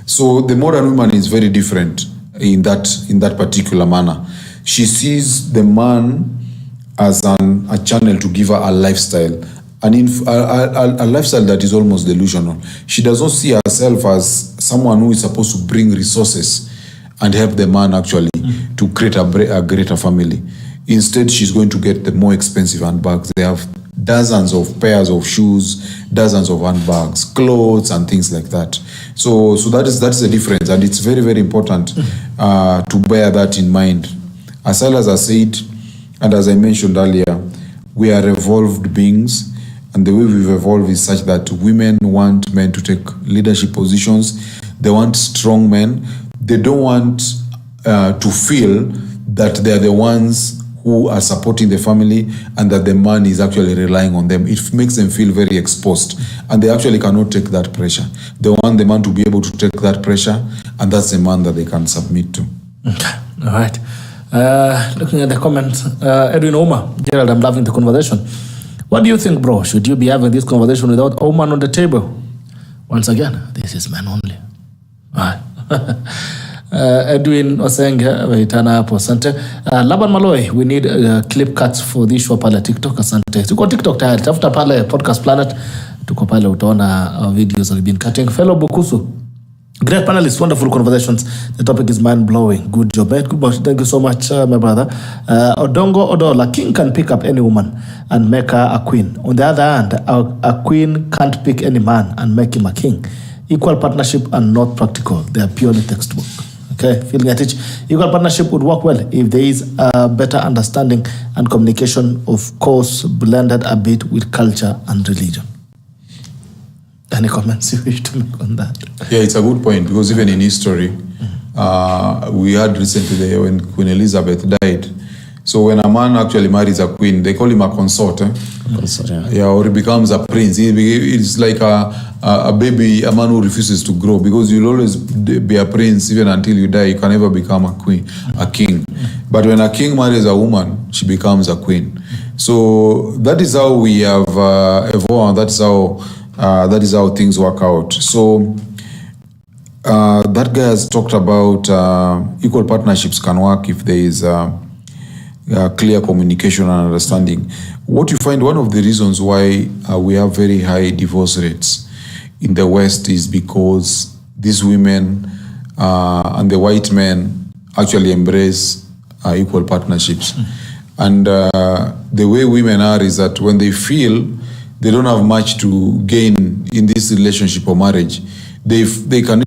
So the modern woman is very different in that particular manner. She sees the man as a channel to give her a lifestyle, a lifestyle that is almost delusional. She does not see herself as someone who is supposed to bring resources and help the man actually to create a greater family. Instead, she's going to get the more expensive handbags. They have dozens of pairs of shoes, dozens of handbags, clothes, and things like that. So that's the difference, and it's very, very important to bear that in mind. As Silas has said, and as I mentioned earlier, we are evolved beings, and the way we've evolved is such that women want men to take leadership positions. They want strong men. They don't want to feel that they are the ones who are supporting the family and that the man is actually relying on them. It makes them feel very exposed, and they actually cannot take that pressure. They want the man to be able to take that pressure, and that's the man that they can submit to. Okay. All right. Looking at the comments, Edwin Oma, Gerald, I'm loving the conversation. What do you think, bro? Should you be having this conversation without a woman on the table? Once again, this is man only. All right. Edwin Osenge, waitana hapo, asante. Laban Maloi, we need clip cuts for this show pale TikTok, asante. Tuko TikTok tayari, tafuta pale Podcast Planet, tuko pale utaona videos that we've been cutting. Fellow Bukusu, great panelists, wonderful conversations. The topic is mind-blowing. Good job, mate. Good boss. Thank you so much, my brother. Odongo Odola, king can pick up any woman and make her a queen. On the other hand, a queen can't pick any man and make him a king. Equal partnership are not practical. They are purely textbook. Okay, feeling at it. Equal partnership would work well if there is a better understanding and communication, of course, blended a bit with culture and religion. Any comments you wish to make on that? Yeah, it's a good point, because even in history, we had recently when Queen Elizabeth died. So when a man actually marries a queen, they call him a consort. Consort, yeah. Yeah, or he becomes a prince. It's like a baby, a man who refuses to grow, because you'll always be a prince even until you die. You can never become a king. But when a king marries a woman, she becomes a queen. So that is how we have evolved. That is how things work out. So that guy has talked about equal partnerships can work if there is clear communication and understanding. What you find, one of the reasons why we have very high divorce rates in the West is because these women and the white men actually embrace equal partnerships. And the way women are is that when they feel they don't have much to gain in this relationship or marriage, they can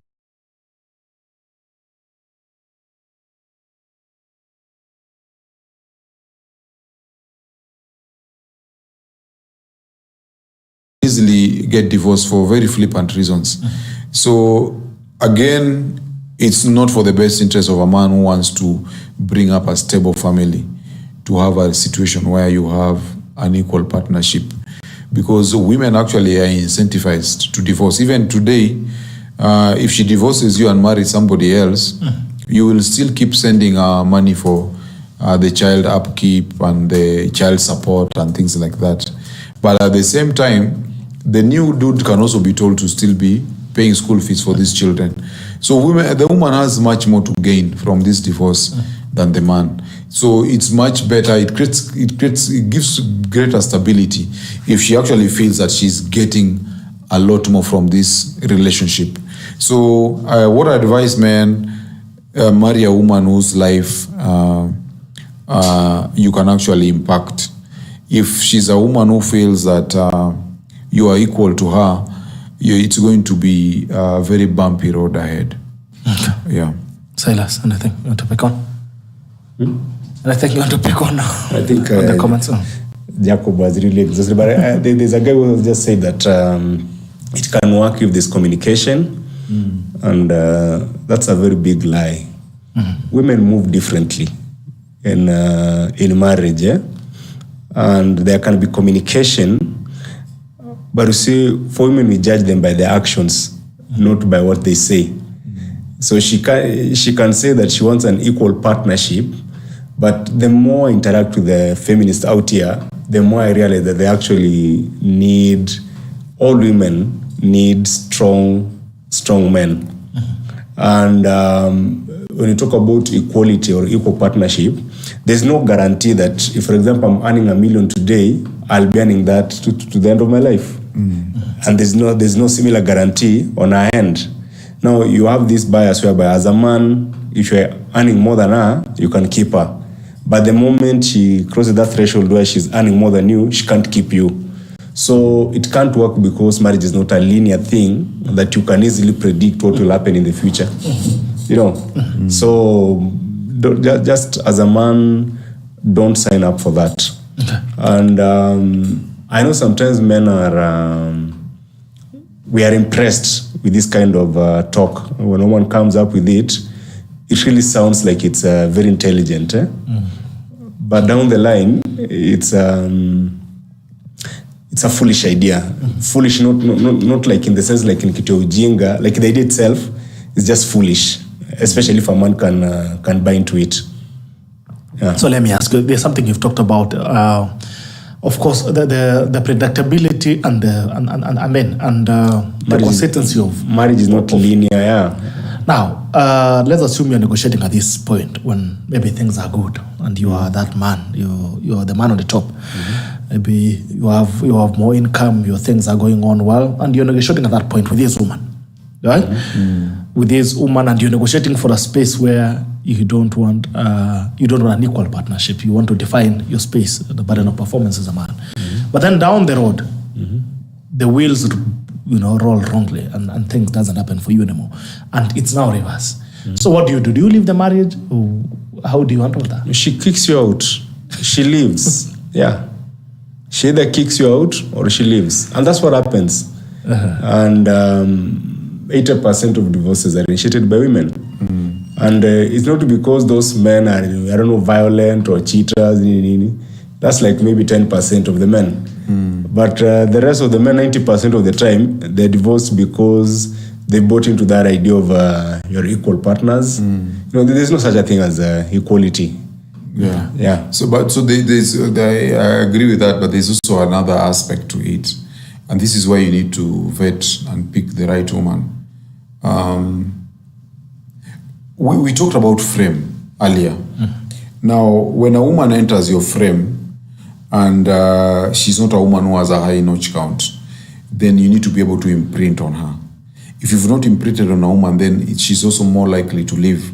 easily get divorced for very flippant reasons. So again, it's not for the best interest of a man who wants to bring up a stable family to have a situation where you have an equal partnership, because women actually are incentivized to divorce. Even today, if she divorces you and marries somebody else, you will still keep sending money for the child upkeep and the child support and things like that. But at the same time, the new dude can also be told to still be paying school fees for these children. So the woman has much more to gain from this divorce than the man. So it's much better. It gives greater stability if she actually feels that she's getting a lot more from this relationship. So what I advise men, marry a woman whose life you can actually impact. If she's a woman who feels that you are equal to her, it's going to be a very bumpy road ahead. Okay. Yeah. Silas, anything you want to pick on? Anything you want to pick on? I think on the comments. Jacob was really exhausted, but there's a guy who just said that it can work if there's communication, and that's a very big lie. Women move differently in marriage, and there can be communication. But you see, for women, we judge them by their actions, not by what they say. So she can say that she wants an equal partnership, but the more I interact with the feminists out here, the more I realize that they actually need, all women need strong men. And when you talk about equality or equal partnership, there's no guarantee that if, for example, I'm earning $1 million today, I'll be earning that to the end of my life. And there's no similar guarantee on our end. Now, you have this bias whereby as a man, if you're earning more than her, you can keep her. But the moment she crosses that threshold where she's earning more than you, she can't keep you. So it can't work because marriage is not a linear thing that you can easily predict what will happen in the future. You know? So just as a man, don't sign up for that. Okay. And I know sometimes men we are impressed with with this kind of talk. When a woman comes up with it, it really sounds like it's very intelligent. But down the line, it's a foolish idea. Foolish, not like in the sense like in kitu ujinga, like the idea itself is just foolish, especially if a man can buy into it. Yeah. So let me ask you, there's something you've talked about. Of course, the predictability and the consistency of marriage is not linear. Yeah. Now, let's assume you're negotiating at this point when maybe things are good and you are that man, you are the man on the top. Maybe you have more income, your things are going on well, and you're negotiating at that point with this woman, right? With this woman, and you're negotiating for a space where you don't want an equal partnership. You want to define your space, the burden of performance as a man. But then down the road, the wheels, roll wrongly, and things doesn't happen for you anymore, and it's now reverse. So what do? Do you leave the marriage? Or how do you handle that? She kicks you out. She leaves. Yeah. She either kicks you out or she leaves, and that's what happens. And 80% of divorces are initiated by women. And it's not because those men are, violent or cheaters. That's like maybe 10% of the men. But the rest of the men, 90% of the time, they're divorced because they bought into that idea of your equal partners. There's no such a thing as equality. Yeah. So there's I agree with that, but there's also another aspect to it, and this is why you need to vet and pick the right woman. We talked about frame earlier. Now, when a woman enters your frame and she's not a woman who has a high notch count, then you need to be able to imprint on her. If you've not imprinted on a woman, then she's also more likely to leave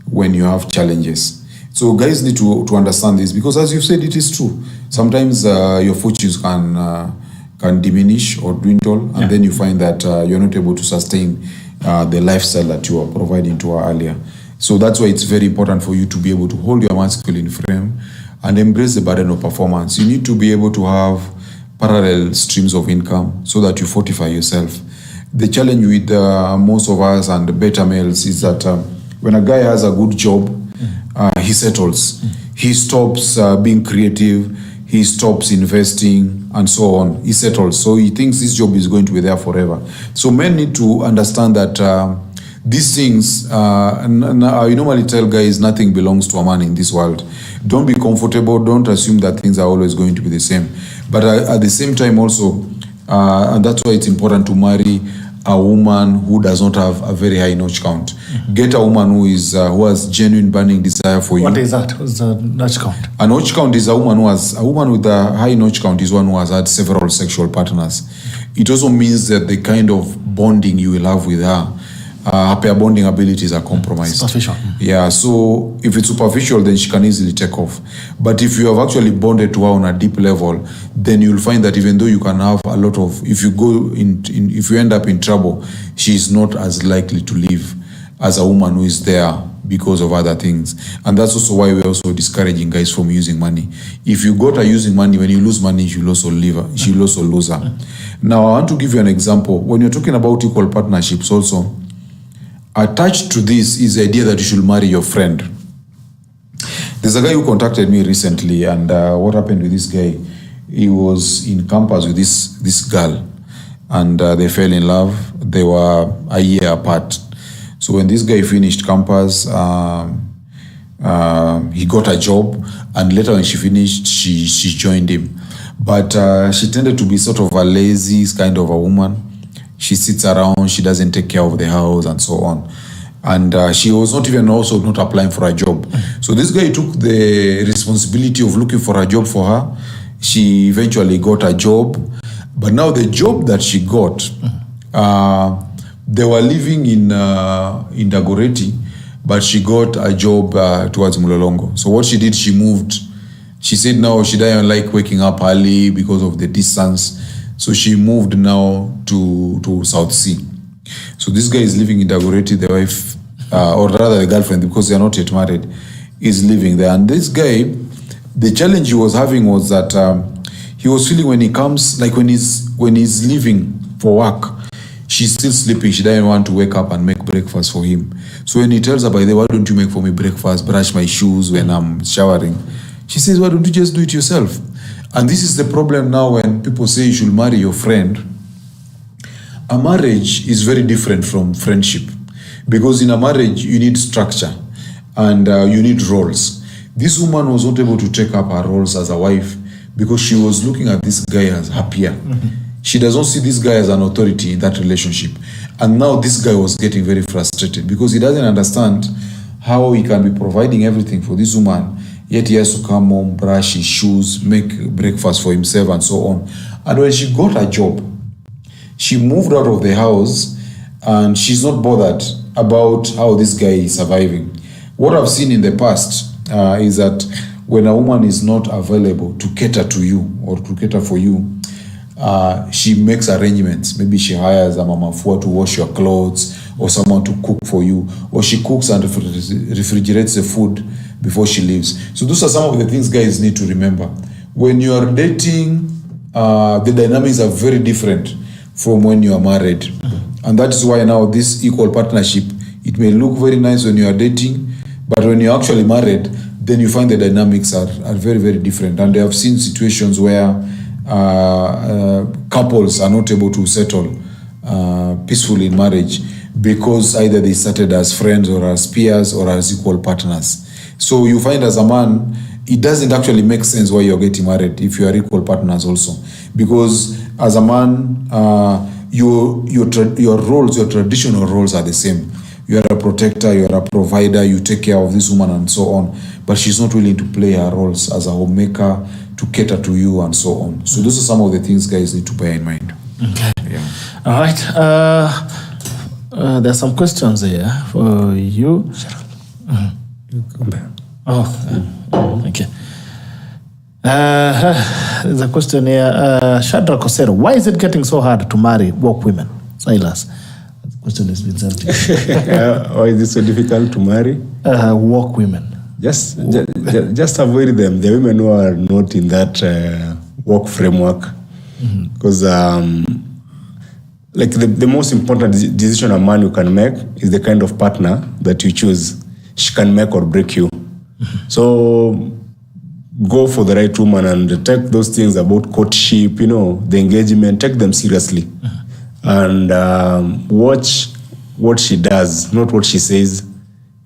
when you have challenges. So guys need to understand this, because as you said, it is true. Sometimes your fortunes can diminish or dwindle, and then you find that you're not able to sustain the lifestyle that you were providing to her earlier. So that's why it's very important for you to be able to hold your masculine frame and embrace the burden of performance. You need to be able to have parallel streams of income so that you fortify yourself. The challenge with most of us and the beta males is that when a guy has a good job, he settles. He stops being creative. He stops investing and so on. He settles. So he thinks this job is going to be there forever. So men need to understand that these things, I normally tell guys, nothing belongs to a man in this world. Don't be comfortable. Don't assume that things are always going to be the same. But at the same time also, and that's why it's important to marry a woman who does not have a very high notch count. Get a woman who has genuine burning desire for you. What is that? What's the notch count? A notch count is a woman with a high notch count is one who has had several sexual partners. It also means that the kind of bonding you will have with her, her pair bonding abilities are compromised. Superficial. Yeah, so if it's superficial, then she can easily take off. But if you have actually bonded to her on a deep level, then you'll find that even though you can have a lot of, if you end up in trouble, she's not as likely to leave as a woman who is there because of other things. And that's also why we're also discouraging guys from using money. If you got her using money, when you lose money, she'll also leave her. She'll also lose her. Now, I want to give you an example. When you're talking about equal partnerships also, attached to this is the idea that you should marry your friend. There's a guy who contacted me recently, and what happened with this guy, he was in campus with this girl, and they fell in love. They were a year apart. So when this guy finished campus, he got a job, and later when she finished, she joined him. But she tended to be sort of a lazy kind of a woman. She sits around, she doesn't take care of the house and so on. And she was not applying for a job. So this guy took the responsibility of looking for a job for her. She eventually got a job. But now the job that she got, they were living in Dagoretti, but she got a job towards Mulolongo. So what she did, she moved. She said now she doesn't like waking up early because of the distance. So she moved now to South Sea. So this guy is living in Dagoretti, the wife, or rather the girlfriend, because they are not yet married, is living there. And this guy, the challenge he was having was that he was feeling when he comes, like when he's leaving for work, she's still sleeping. She doesn't want to wake up and make breakfast for him. So when he tells her, by the way, why don't you make for me breakfast, brush my shoes when I'm showering? She says, why don't you just do it yourself? And this is the problem now when people say you should marry your friend. A marriage is very different from friendship, because in a marriage you need structure and you need roles. This woman was not able to take up her roles as a wife because she was looking at this guy as her peer. She does not see this guy as an authority in that relationship. And now this guy was getting very frustrated because he doesn't understand how he can be providing everything for this woman, yet he has to come home, brush his shoes, make breakfast for himself and so on. And when she got a job, she moved out of the house and she's not bothered about how this guy is surviving. What I've seen in the past is that when a woman is not available to cater to you or to cater for you, she makes arrangements. Maybe she hires a mama fua to wash your clothes or someone to cook for you, or she cooks and refrigerates the food before she leaves. So those are some of the things guys need to remember. When you are dating, the dynamics are very different from when you are married. And that is why now this equal partnership, it may look very nice when you are dating, but when you're actually married, then you find the dynamics are very, very different. And I have seen situations where couples are not able to settle peacefully in marriage because either they started as friends or as peers or as equal partners. So you find as a man, it doesn't actually make sense why you're getting married if you are equal partners also. Because as a man, your roles, your traditional roles are the same. You are a protector, you are a provider, you take care of this woman and so on. But she's not willing to play her roles as a homemaker, to cater to you and so on. So those are some of the things guys need to bear in mind. Okay. Yeah. All right. There's some questions here for you. Thank you. There's a question here. Shadra Kosero, why is it getting so hard to marry woke women? Silas, the question has been sent to you. Why is it so difficult to marry? Woke women. Just avoid them. The women who are not in that work framework, because like the most important decision a man you can make is the kind of partner that you choose. She can make or break you. So go for the right woman and take those things about courtship, the engagement, take them seriously, and watch what she does, not what she says.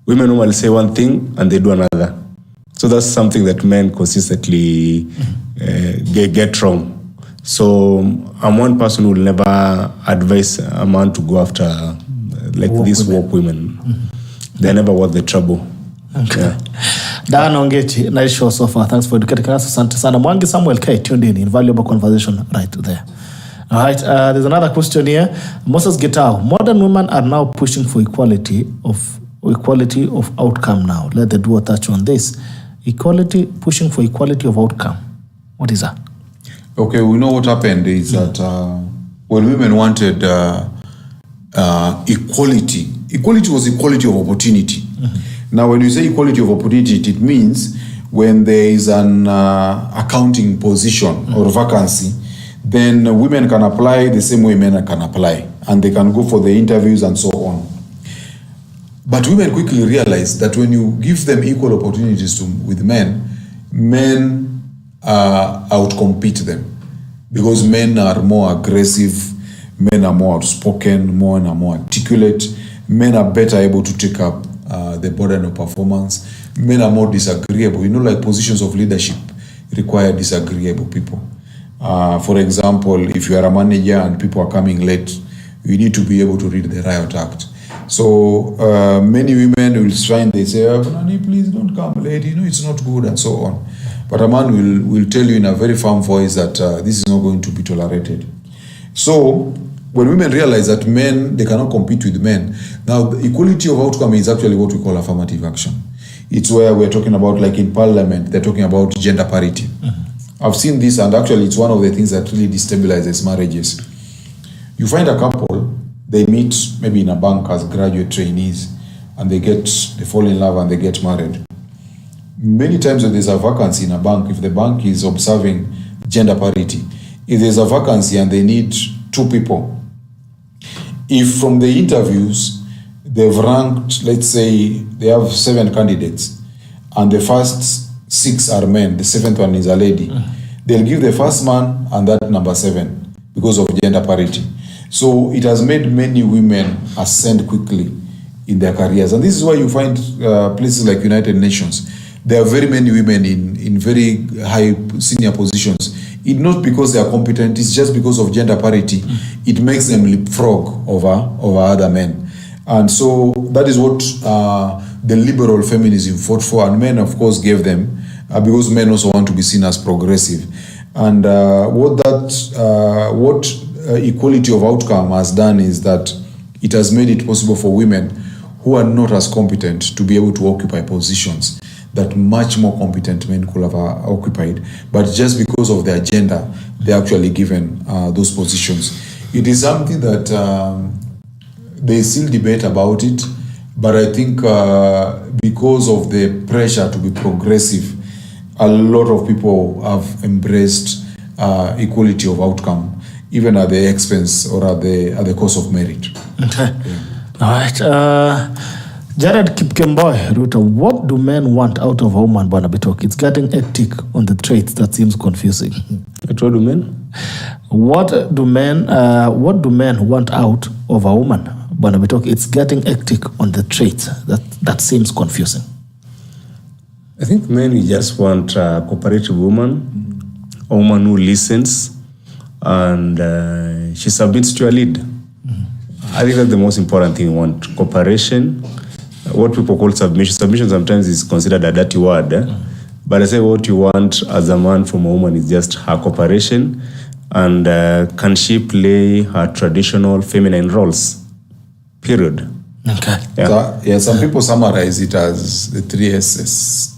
Women normally say one thing and they do another. So that's something that men consistently get wrong. So I'm one person who will never advise a man to go after these woke women. They're never worth the trouble. Okay. Yeah. Dan Ongeti, nice show so far. Thanks for educating us. Asante sana. Mwangi Samuel K tuned in. Invaluable conversation right there. All right. There's another question here. Moses Gitao. Modern women are now pushing for equality of outcome now. Let the duo touch on this. Pushing for equality of outcome. What is that? Okay, we know what happened is that when women wanted equality was equality of opportunity. Now, when you say equality of opportunity, it means when there is an accounting position or vacancy, then women can apply the same way men can apply, and they can go for the interviews and so on. But women quickly realize that when you give them equal opportunities with men outcompete them, because men are more aggressive, men are more outspoken, men are more articulate, men are better able to take up the burden of performance, men are more disagreeable. Like positions of leadership require disagreeable people. For example, if you are a manager and people are coming late, you need to be able to read the riot act. So many women will find, they say, Nani, please don't come late, it's not good and so on. But a man will tell you in a very firm voice that this is not going to be tolerated. So when women realize that men, they cannot compete with men, now the equality of outcome is actually what we call affirmative action. It's where we're talking about, like in parliament, they're talking about gender parity. I've seen this, and actually it's one of the things that really destabilizes marriages. You find a couple, they meet maybe in a bank as graduate trainees, and they fall in love and they get married. Many times when there's a vacancy in a bank, if the bank is observing gender parity, if there's a vacancy and they need 2 people, if from the interviews, they've ranked, let's say, they have 7 candidates, and the first 6 are men, the 7th one is a lady, they'll give the first man and that number 7 because of gender parity. So it has made many women ascend quickly in their careers. And this is why you find places like United Nations, there are very many women in very high senior positions. It's not because they are competent, it's just because of gender parity. It makes them leapfrog over other men. And so that is what the liberal feminism fought for, and men, of course, gave them, because men also want to be seen as progressive. And what equality of outcome has done is that it has made it possible for women who are not as competent to be able to occupy positions that much more competent men could have occupied. But just because of their gender, they're actually given those positions. It is something that they still debate about it, but I think because of the pressure to be progressive, a lot of people have embraced equality of outcome, even at the expense or at the cost of merit. Okay. Yeah. All right. Jared Kipkemboy, Ruta, what do men want out of a woman, Bwana Bitok? It's getting hectic on the traits. That seems confusing. What do men? What do men want out of a woman, Bwana Bitok? It's getting hectic on the traits. That seems confusing. I think men just want a cooperative woman, a woman who listens, and she submits to a lead. I think that's the most important thing. You want cooperation. What people call submission. Submission sometimes is considered a dirty word. But I say what you want as a man from a woman is just her cooperation, and can she play her traditional feminine roles? Period. Okay. Yeah. Some people summarize it as the 3 S's: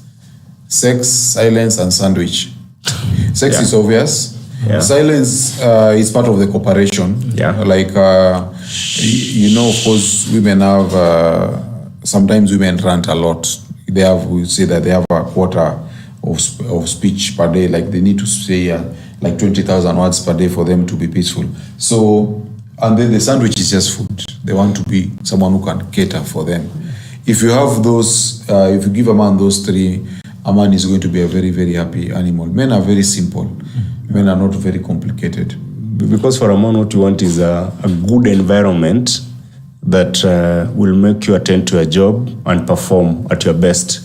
sex, silence, and sandwich. Sex is obvious. Yeah. Silence is part of the cooperation. Yeah. Like, of course, women have, sometimes women rant a lot. We say that they have a quarter of speech per day. Like, they need to say like 20,000 words per day for them to be peaceful. So, and then the sandwich is just food. They want to be someone who can cater for them. If you have those, if you give a man those 3, a man is going to be a very, very happy animal. Men are very simple. Men are not very complicated. Because for a man, what you want is a good environment that will make you attend to a job and perform at your best.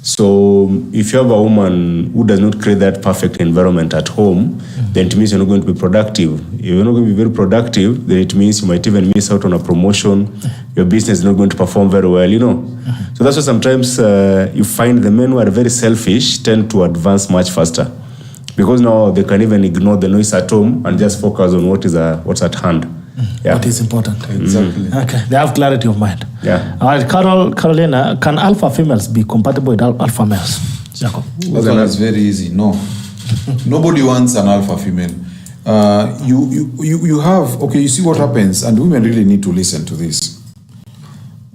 So if you have a woman who does not create that perfect environment at home, then it means you're not going to be productive. If you're not going to be very productive, then it means you might even miss out on a promotion. Your business is not going to perform very well, So that's why sometimes you find the men who are very selfish tend to advance much faster, because now they can even ignore the noise at home and just focus on what's at hand. Yeah. What is important. Exactly. Okay, they have clarity of mind. Yeah. All right, Carolina, can alpha females be compatible with alpha males? Jacob? That one is very easy. No. Nobody wants an alpha female. You have, okay, you see what happens, and women really need to listen to this.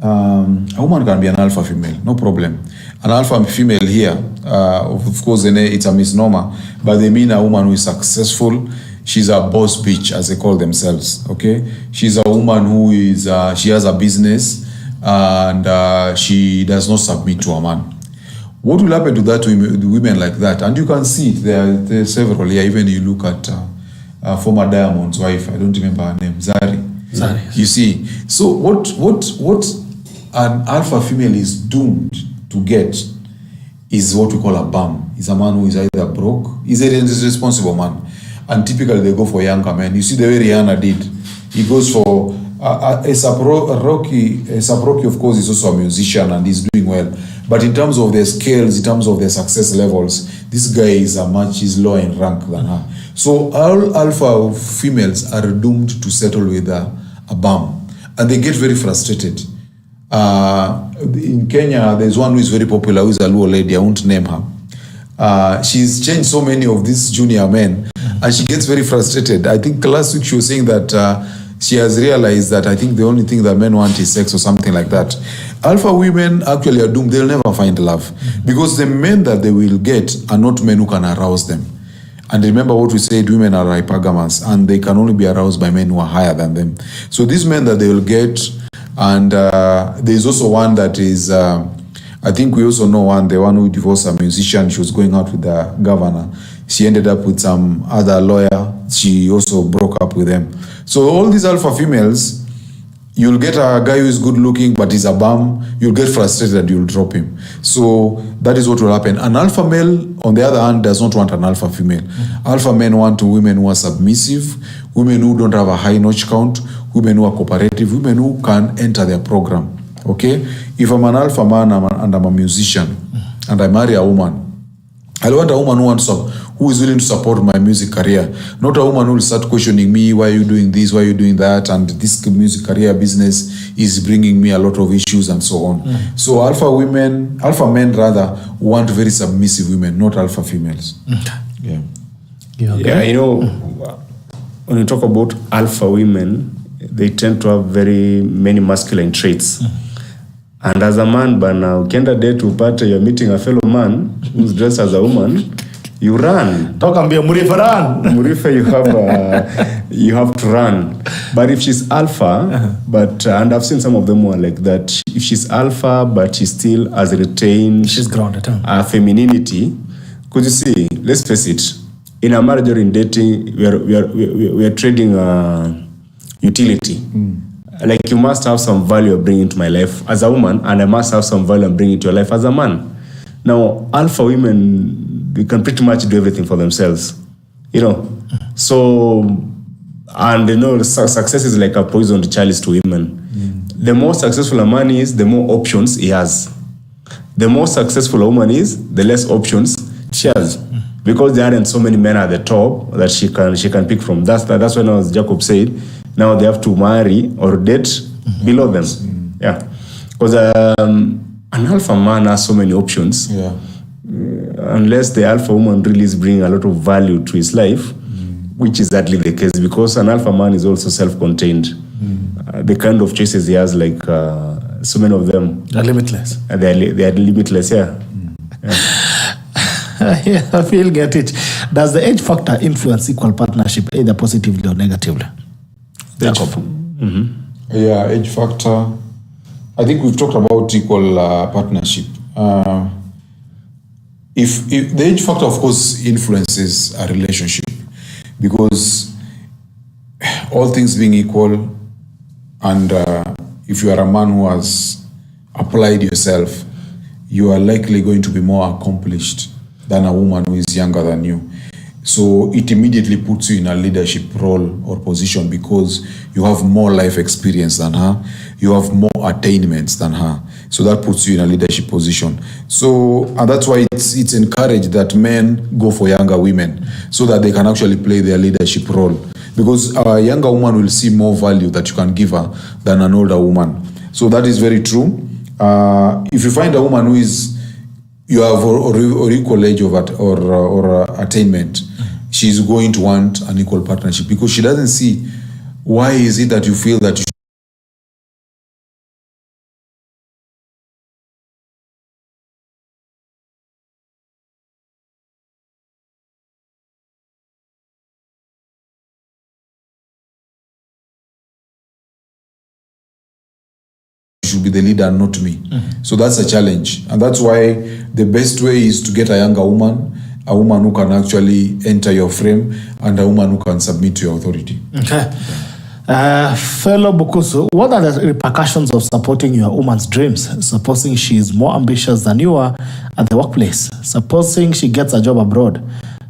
A woman can be an alpha female, no problem. An alpha female here, of course, it's a misnomer, but they mean a woman who is successful. She's a boss bitch, as they call themselves, okay? She's a woman who is, she has a business, and she does not submit to a man. What will happen to that women like that? And you can see it, there are several here. Even you look at former Diamond's wife, I don't remember her name, Zari. You see, so what an alpha female is doomed to get is what we call a bum. Is a man who is either broke, is a irresponsible man. And typically they go for younger men. You see the way Rihanna did. He goes for Rocky, of course, is also a musician and he's doing well. But in terms of their scales, in terms of their success levels, this guy is is lower in rank than her. So all alpha females are doomed to settle with a bum. And they get very frustrated. In Kenya, there's one who is very popular, who is a Luo lady. I won't name her. She's changed so many of these junior men, and she gets very frustrated. I think last week she was saying that she has realized that I think the only thing that men want is sex or something like that. Alpha women actually are doomed. They'll never find love, because the men that they will get are not men who can arouse them. And remember what we said, women are hypergamous and they can only be aroused by men who are higher than them. So these men that they will get, and there's also one that is, I think we also know one, the one who divorced a musician. She was going out with the governor. She ended up with some other lawyer. She also broke up with them. So all these alpha females, you'll get a guy who is good looking, but he's a bum. You'll get frustrated and you'll drop him. So that is what will happen. An alpha male, on the other hand, does not want an alpha female. Alpha men want women who are submissive, women who don't have a high notch count, women who are cooperative, women who can enter their program. Okay? If I'm an alpha man and I'm a musician and I marry a woman, I want a woman who is willing to support my music career, not a woman who will start questioning me, why are you doing this, why are you doing that, and this music career business is bringing me a lot of issues and so on. So alpha men rather want very submissive women, not alpha females. Yeah. Yeah, you know, when you talk about alpha women, they tend to have very many masculine traits. And as a man, but now, ukienda date upate you're meeting a fellow man who's dressed as a woman, you run. Talk and be a Murifa run. Murifa, you have to run. But if she's alpha, and I've seen some of them who are like that. If she's alpha, but she still has retained, she's grounded, femininity. Because you see, let's face it, in a marriage or in dating, we are trading utility. Like you must have some value of bringing to my life as a woman, and I must have some value of bringing to your life as a man. Now, alpha women, they can pretty much do everything for themselves, you know. So, and you know, success is like a poisoned chalice to women. The more successful a man is, the more options he has. The more successful a woman is, the less options she has. Because there aren't so many men at the top that she can pick from. That's when as Jacob said, now they have to marry or date below them. Yeah. Because an alpha man has so many options. Yeah. Unless the alpha woman really is bringing a lot of value to his life, which is exactly the case, because an alpha man is also self-contained. The kind of choices he has, like so many of them, they're limitless. They are limitless, yeah. Yeah, I feel get it. Does the age factor influence equal partnership either positively or negatively? Jacob. Yeah, age factor. I think we've talked about equal partnership. If the age factor, of course, influences a relationship, because all things being equal, and if you are a man who has applied yourself, you are likely going to be more accomplished than a woman who is younger than you. So it immediately puts you in a leadership role or position because you have more life experience than her, you have more attainments than her. So that puts you in a leadership position. So, and that's why it's encouraged that men go for younger women so that they can actually play their leadership role. Because a younger woman will see more value that you can give her than an older woman. So that is very true. If you find a woman who is, you have or equal age of or attainment, she's going to want an equal partnership because she doesn't see why is it that you feel that you should be the leader, not me. So that's a challenge. And that's why the best way is to get a younger woman, a woman who can actually enter your frame, and a woman who can submit to your authority. Okay. Fellow Bukusu, what are the repercussions of supporting your woman's dreams? Supposing she is more ambitious than you are at the workplace. Supposing she gets a job abroad.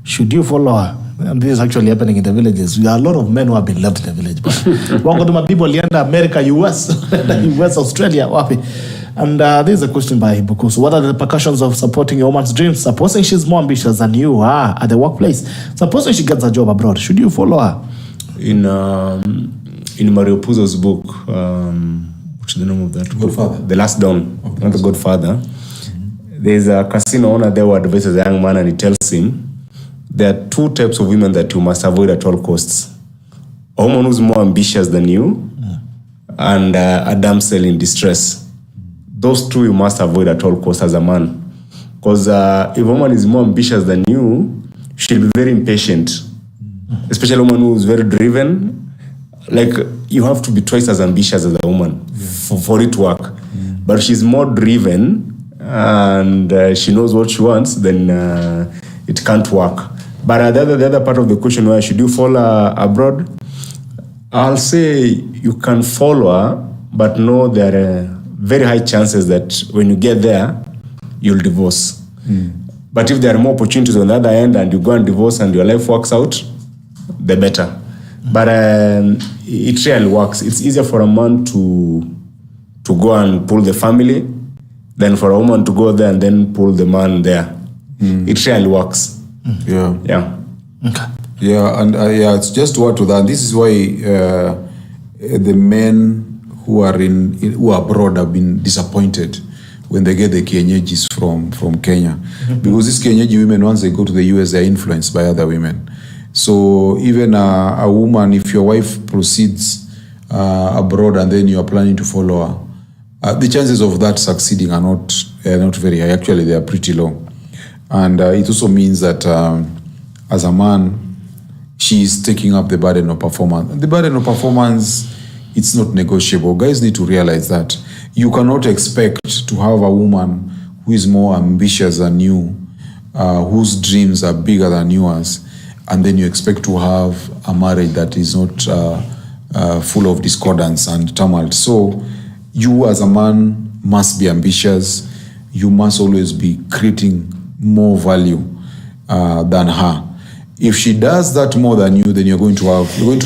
Should you follow her? And this is actually happening in the villages. There are a lot of men who have been left in the village. One of my people in America, US, US, Australia, wapi. And this is a question by Bukusu. What are the repercussions of supporting your woman's dreams? Supposing she's more ambitious than you are at the workplace. Supposing she gets a job abroad. Should you follow her? In Mario Puzo's book, what's the name of that? Godfather. The Last Dawn, not The Godfather. There's a casino owner there who advises a young man, and he tells him, there are two types of women that you must avoid at all costs. A woman who's more ambitious than you, and a damsel in distress. Those two you must avoid at all costs as a man. Because if a woman is more ambitious than you she'll be very impatient, especially a woman who is very driven. Like, you have to be twice as ambitious as a woman for it to work. But if she's more driven and she knows what she wants, then it can't work. But the other part of the question, where should you follow abroad? I'll say you can follow her, but know there are very high chances that when you get there, you'll divorce. But if there are more opportunities on the other end and you go and divorce and your life works out, the better. But it really works. It's easier for a man to go and pull the family than for a woman to go there and then pull the man there. It really works. Yeah. Okay. Yeah, and it's just to add to that. This is why the men who are abroad have been disappointed when they get the kienyeji from Kenya, because these kienyeji women, once they go to the US, they are influenced by other women. So even a woman, if your wife proceeds abroad and then you are planning to follow her, the chances of that succeeding are not very high. Actually, they are pretty low. And it also means that as a man, she is taking up the burden of performance. And the burden of performance, it's not negotiable. Guys need to realize that. You cannot expect to have a woman who is more ambitious than you, whose dreams are bigger than yours, and then you expect to have a marriage that is not full of discordance and tumult. So you as a man must be ambitious. You must always be creating more value than her. If she does that more than you, then you're going to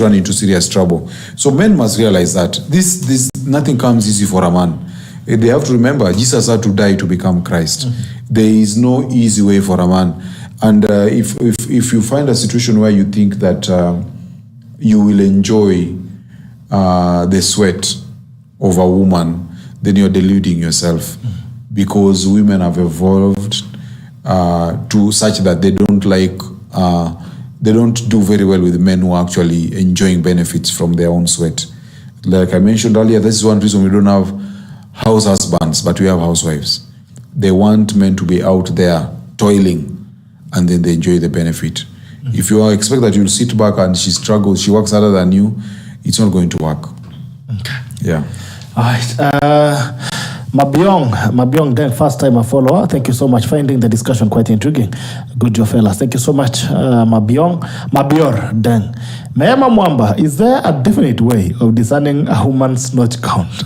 run into serious trouble. So men must realize that this nothing comes easy for a man. They have to remember Jesus had to die to become Christ. There is no easy way for a man. And if you find a situation where you think that you will enjoy the sweat of a woman, then you're deluding yourself, because women have evolved to such that they don't do very well with men who are actually enjoying benefits from their own sweat. Like I mentioned earlier, this is one reason we don't have house husbands, but we have housewives. They want men to be out there toiling, and then they enjoy the benefit. If you expect that you'll sit back and she struggles, she works harder than you, it's not going to work. Okay. Yeah. All right. Mabiong, then first time a follower. Thank you so much. Finding the discussion quite intriguing. Good job, fellas. Thank you so much, Mabior, then. Meema Mwamba, is there a definite way of discerning a woman's notch count?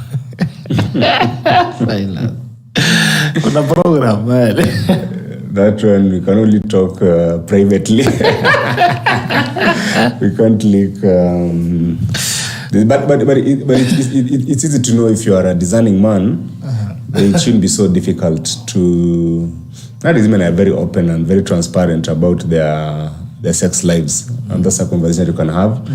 Kuna program, man. That one, we can only talk privately. We can't leak. But it's easy to know if you are a discerning man. It shouldn't be so difficult to. Nowadays, men are very open and very transparent about their sex lives, and that's a conversation you can have.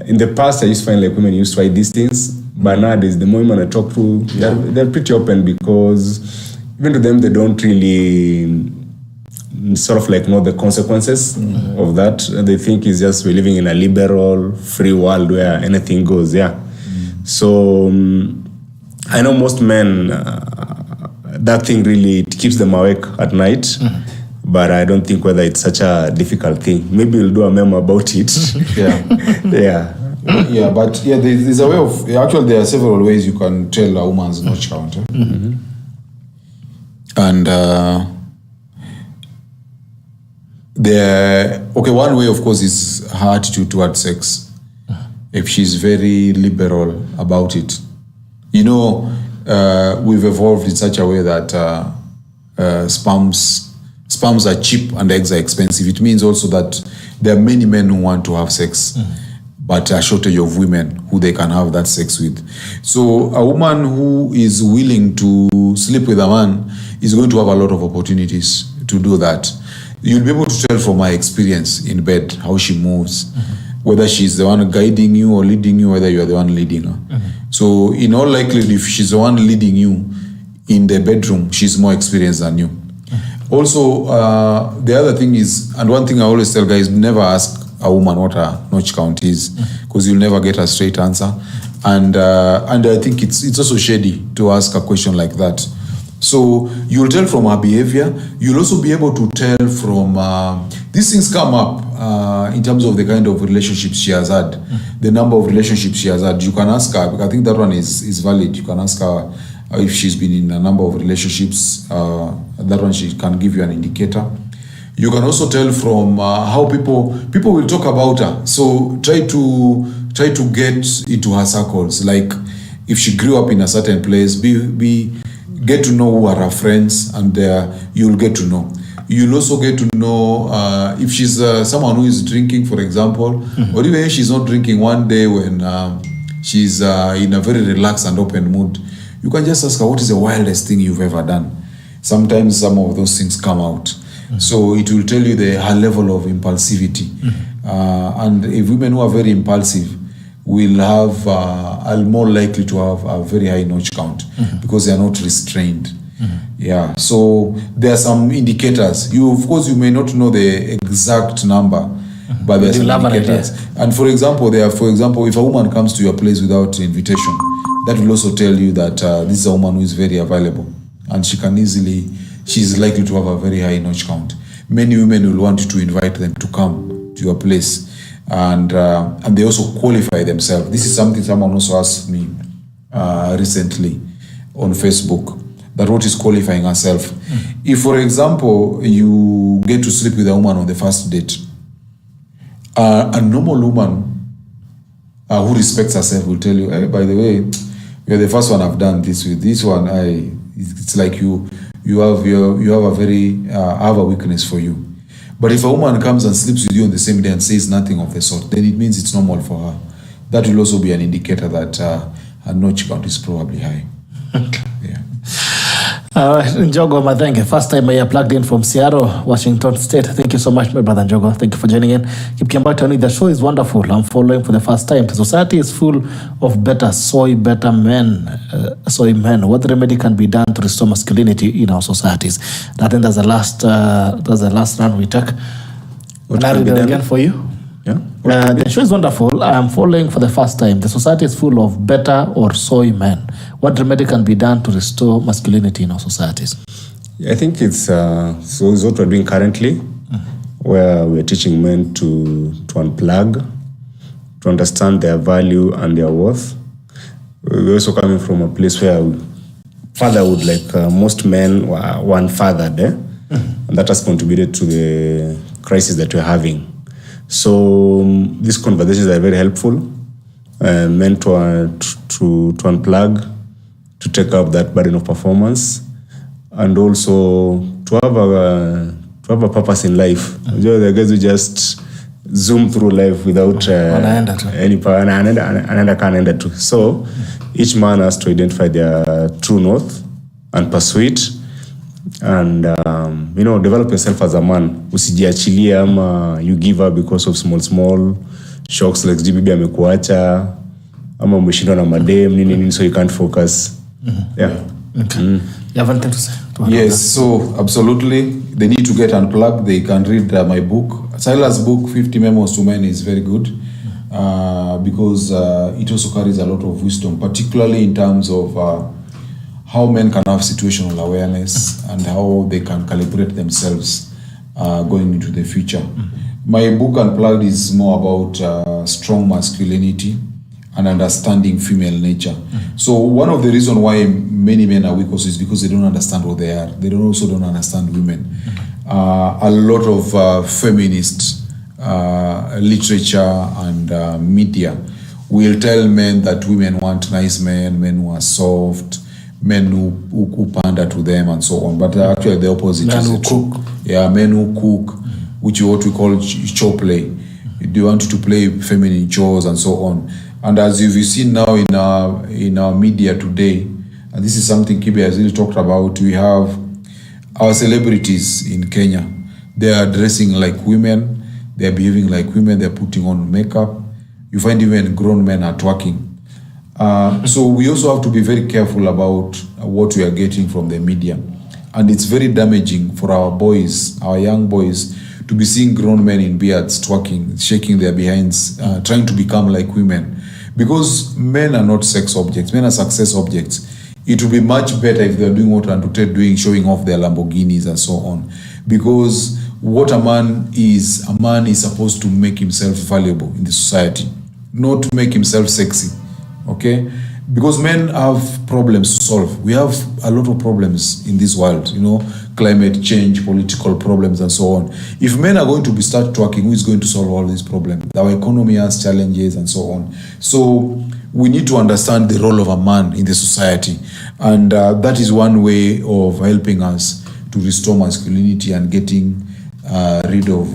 In the past, I used to find like women used to hide these things, but nowadays, the more women I talk to, they're pretty open, because even to them, they don't really sort of like know the consequences of that. They think it's just we're living in a liberal, free world where anything goes. So I know most men, that thing really, it keeps them awake at night. But I don't think whether it's such a difficult thing. Maybe we'll do a memo about it. But there's a way of, actually there are several ways you can tell a woman's notch count. And one way, of course, is her attitude towards sex. If she's very liberal about it. You know, we've evolved in such a way that sperms are cheap and eggs are expensive. It means also that there are many men who want to have sex, but a shortage of women who they can have that sex with. So a woman who is willing to sleep with a man is going to have a lot of opportunities to do that. You'll be able to tell from my experience in bed how she moves, whether she's the one guiding you or leading you, whether you're the one leading her. So in all likelihood, if she's the one leading you in the bedroom, she's more experienced than you. Also, the other thing is, and one thing I always tell guys, never ask a woman what her notch count is, because you'll never get a straight answer. And I think it's also shady to ask a question like that, So you'll tell from her behavior. You'll also be able to tell from these things come up in terms of the kind of relationships she has had, the number of relationships she has had. You can ask her. I think that one is valid. You can ask her if she's been in a number of relationships. That one she can give you an indicator. You can also tell from how people will talk about her. So try to get into her circles. Like if she grew up in a certain place, get to know who are her friends, and you'll get to know. You'll also get to know if she's someone who is drinking, for example, or even if she's not drinking. One day when she's in a very relaxed and open mood, you can just ask her, what is the wildest thing you've ever done? Sometimes some of those things come out. So it will tell you her level of impulsivity. And if women who are very impulsive will have, are more likely to have a very high notch count because they are not restrained. Yeah, so there are some indicators. Of course, you may not know the exact number, but there are some indicators. And for example, if a woman comes to your place without invitation, that will also tell you that this is a woman who is very available, and she's likely to have a very high notch count. Many women will want you to invite them to come to your place, and they also qualify themselves. This is something someone also asked me recently on Facebook, that what is qualifying herself. If, for example, you get to sleep with a woman on the first date, a normal woman who respects herself will tell you, hey, by the way, you're the first one I've done this with. This one, it's like you have a weakness for you. But if a woman comes and sleeps with you on the same day and says nothing of the sort, then it means it's normal for her. That will also be an indicator that her notch count is probably high. Yeah. Njogo Mathenge, first time I plugged in from Seattle, Washington State. Thank you so much, my brother Njogo. Thank you for joining in. Keep Kiambata, the show is wonderful. I'm following for the first time. The society is full of better men. What remedy can be done to restore masculinity in our societies? I think that's the last round we took. Can I read it again for you? Yeah. The show is wonderful. I am following for the first time. The society is full of better or soy men. What remedy can be done to restore masculinity in our societies? I think it's what we're doing currently, where we're teaching men to unplug, to understand their value and their worth. We're also coming from a place where fatherhood, like most men, were one fathered, and that has contributed to the crisis that we're having. So these conversations are very helpful, meant to unplug, to take up that burden of performance, and also to have a purpose in life. The guys who just zoom through life without any power, and so each man has to identify their true north and pursue it. And develop yourself as a man. Usijiachilie ama you give up because of small shocks like bibi amekuacha ama umeshindwa na madem nini, so you can't focus. Yeah. Okay. You have anything to say? Yes, so absolutely. They need to get unplugged. They can read my book. Silas' book, 50 Memos to Men, is very good because it also carries a lot of wisdom, particularly in terms of how men can have situational awareness and how they can calibrate themselves going into the future. My book Unplugged is more about strong masculinity and understanding female nature. So one of the reasons why many men are weak also is because they don't understand what they are. They also don't understand women. A lot of feminist literature and media will tell men that women want nice men who are soft, men who pander to them and so on. But actually the opposite men is who true. Cook. Yeah, men who cook, which is what we call chore play. They want to play feminine chores and so on. And as you've seen now in our media today, and this is something Kibe has really talked about, we have our celebrities in Kenya. They are dressing like women, they are behaving like women, they are putting on makeup. You find even grown men are twerking. So we also have to be very careful about what we are getting from the media. And it's very damaging for our boys, our young boys, to be seeing grown men in beards twerking, shaking their behinds, trying to become like women. Because men are not sex objects, men are success objects. it would be much better if they're doing what Andute doing, showing off their Lamborghinis and so on. Because what a man is supposed to make himself valuable in the society, not to make himself sexy, okay? Because men have problems to solve. We have a lot of problems in this world, climate change, political problems, and so on. If men are going to start twerking, who is going to solve all these problems? Our economy has challenges and so on. So we need to understand the role of a man in the society. And that is one way of helping us to restore masculinity and getting rid of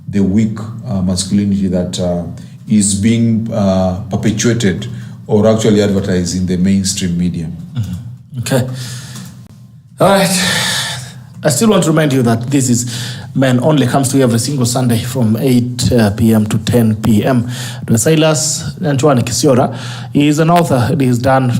the weak masculinity that is being perpetuated or actually advertised in the mainstream media. Mm-hmm. Okay. All right. I still want to remind you that this is Men Only, comes to you every single Sunday from 8 p.m. to 10 p.m. Silas Nyanchwani Kisiora. He is an author. He has done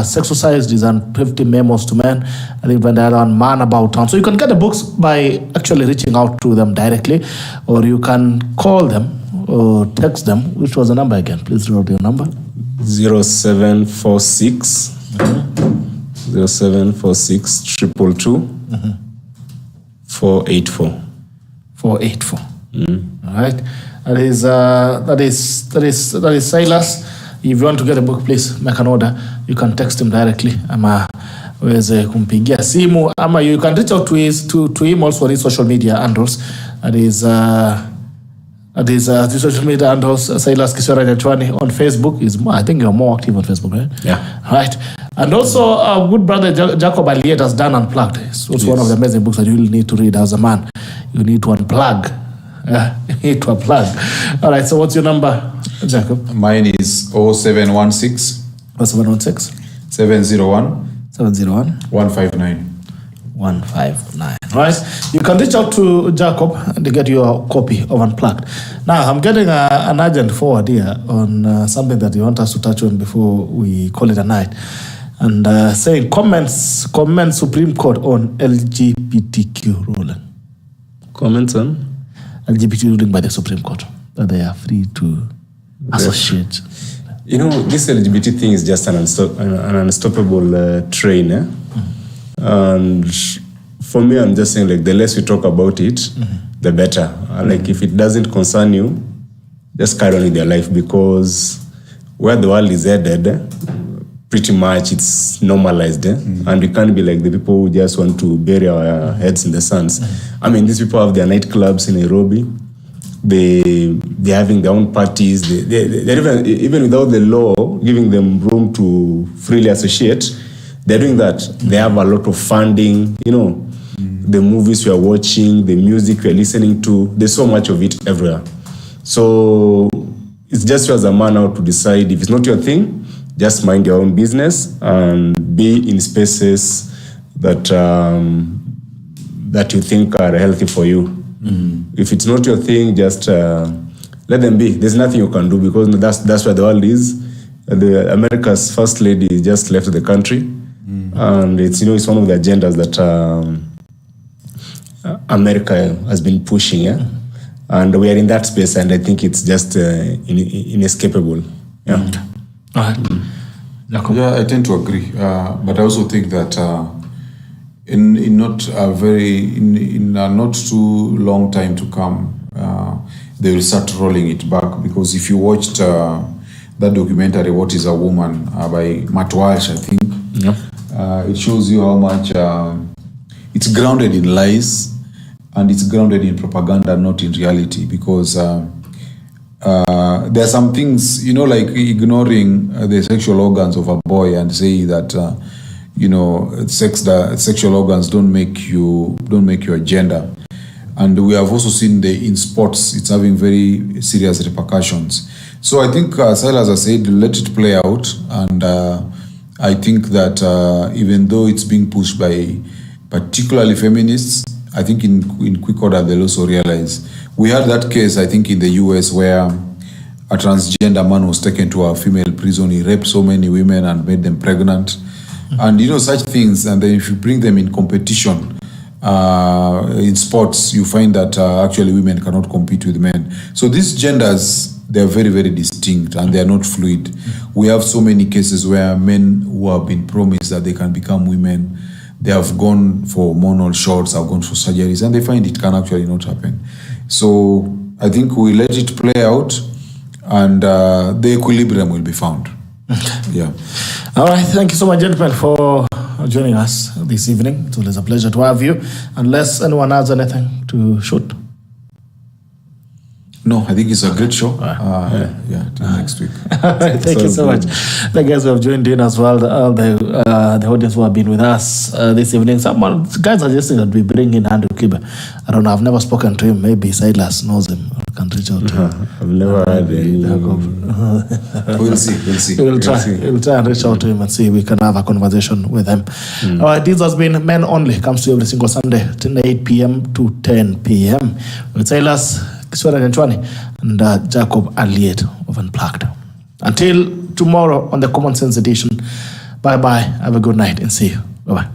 Sexorcised. He's done 50 memos to men. And even on Man About Town. So you can get the books by actually reaching out to them directly, or you can call them or text them. Which was the number again? Please write your number. 0746 0746 222 484. 484. All right. That is Silas. If you want to get a book, please make an order. You can text him directly. Ama uweze kumpigia simu. Ama you can reach out to him also on his social media handles. The social media handles, Silas Nyanchwani on Facebook. I think you're more active on Facebook, right? Yeah. Right. And also, our good brother Jacob Aliet has done Unplugged. It's also one of the amazing books that you will need to read as a man. You need to unplug. You need to unplug. All right, so what's your number, Jacob? Mine is 0716 0716 701 701 159. 159. Right? You can reach out to Jacob to get your copy of Unplugged. Now, I'm getting an urgent forward here on something that you want us to touch on before we call it a night. And saying comment Supreme Court on LGBTQ ruling. Comments on? LGBT ruling by the Supreme Court, that they are free to associate. This LGBT thing is just an unstoppable train. And for me, I'm just saying, the less we talk about it, the better. If it doesn't concern you, just carry on with your life, because where the world is headed, pretty much it's normalized. And we can't be like the people who just want to bury our heads in the sands. These people have their nightclubs in Nairobi. They're having their own parties. They're even without the law giving them room to freely associate, they're doing that. They have a lot of funding, the movies we are watching, the music we are listening to. There's so much of it everywhere. So it's just you as a man out to decide. If it's not your thing, just mind your own business and be in spaces that you think are healthy for you. If it's not your thing, just let them be. There's nothing you can do, because that's where the world is. America's first lady just left the country. And it's one of the agendas that America has been pushing, and we are in that space, and I think it's just inescapable. Yeah, I tend to agree, but I also think that in a not too long time to come, they will start rolling it back, because if you watched that documentary, What is a Woman, by Matt Walsh, I think. It shows you how much it's grounded in lies, and it's grounded in propaganda, not in reality, because there are some things, like ignoring the sexual organs of a boy and say that, sexual organs don't make you a gender. And we have also seen in sports, it's having very serious repercussions. So I think Silas has said, let it play out, and I think that even though it's being pushed by particularly feminists, I think in quick order they'll also realize. We had that case, I think, in the US where a transgender man was taken to a female prison. He raped so many women and made them pregnant. And such things, and then if you bring them in competition, in sports, you find that actually women cannot compete with men. So these genders they are very, very distinct and they are not fluid. We have so many cases where men who have been promised that they can become women, they have gone for hormonal shots, have gone for surgeries, and they find it can actually not happen. So I think we let it play out, and the equilibrium will be found. Yeah. All right. Thank you so much, gentlemen, for joining us this evening. It was a pleasure to have you. Unless anyone has anything to shoot. No, I think it's a great show. Till next week. Thank you so much. The guys who have joined in as well, the audience who have been with us this evening. Someone, guys suggesting that we bring in Andrew Kibe. I don't know, I've never spoken to him. Maybe Silas knows him. I can reach out to him. I've never had any. We'll see. We'll try and reach out to him and see if we can have a conversation with him. All right, this has been Men Only. Comes to you every single Sunday, 8 p.m. to 10 p.m. with Silas Nyanchwani and Jacob Aliet of Unplugged. Until tomorrow on the Common Sense edition, bye-bye, have a good night and see you. Bye-bye.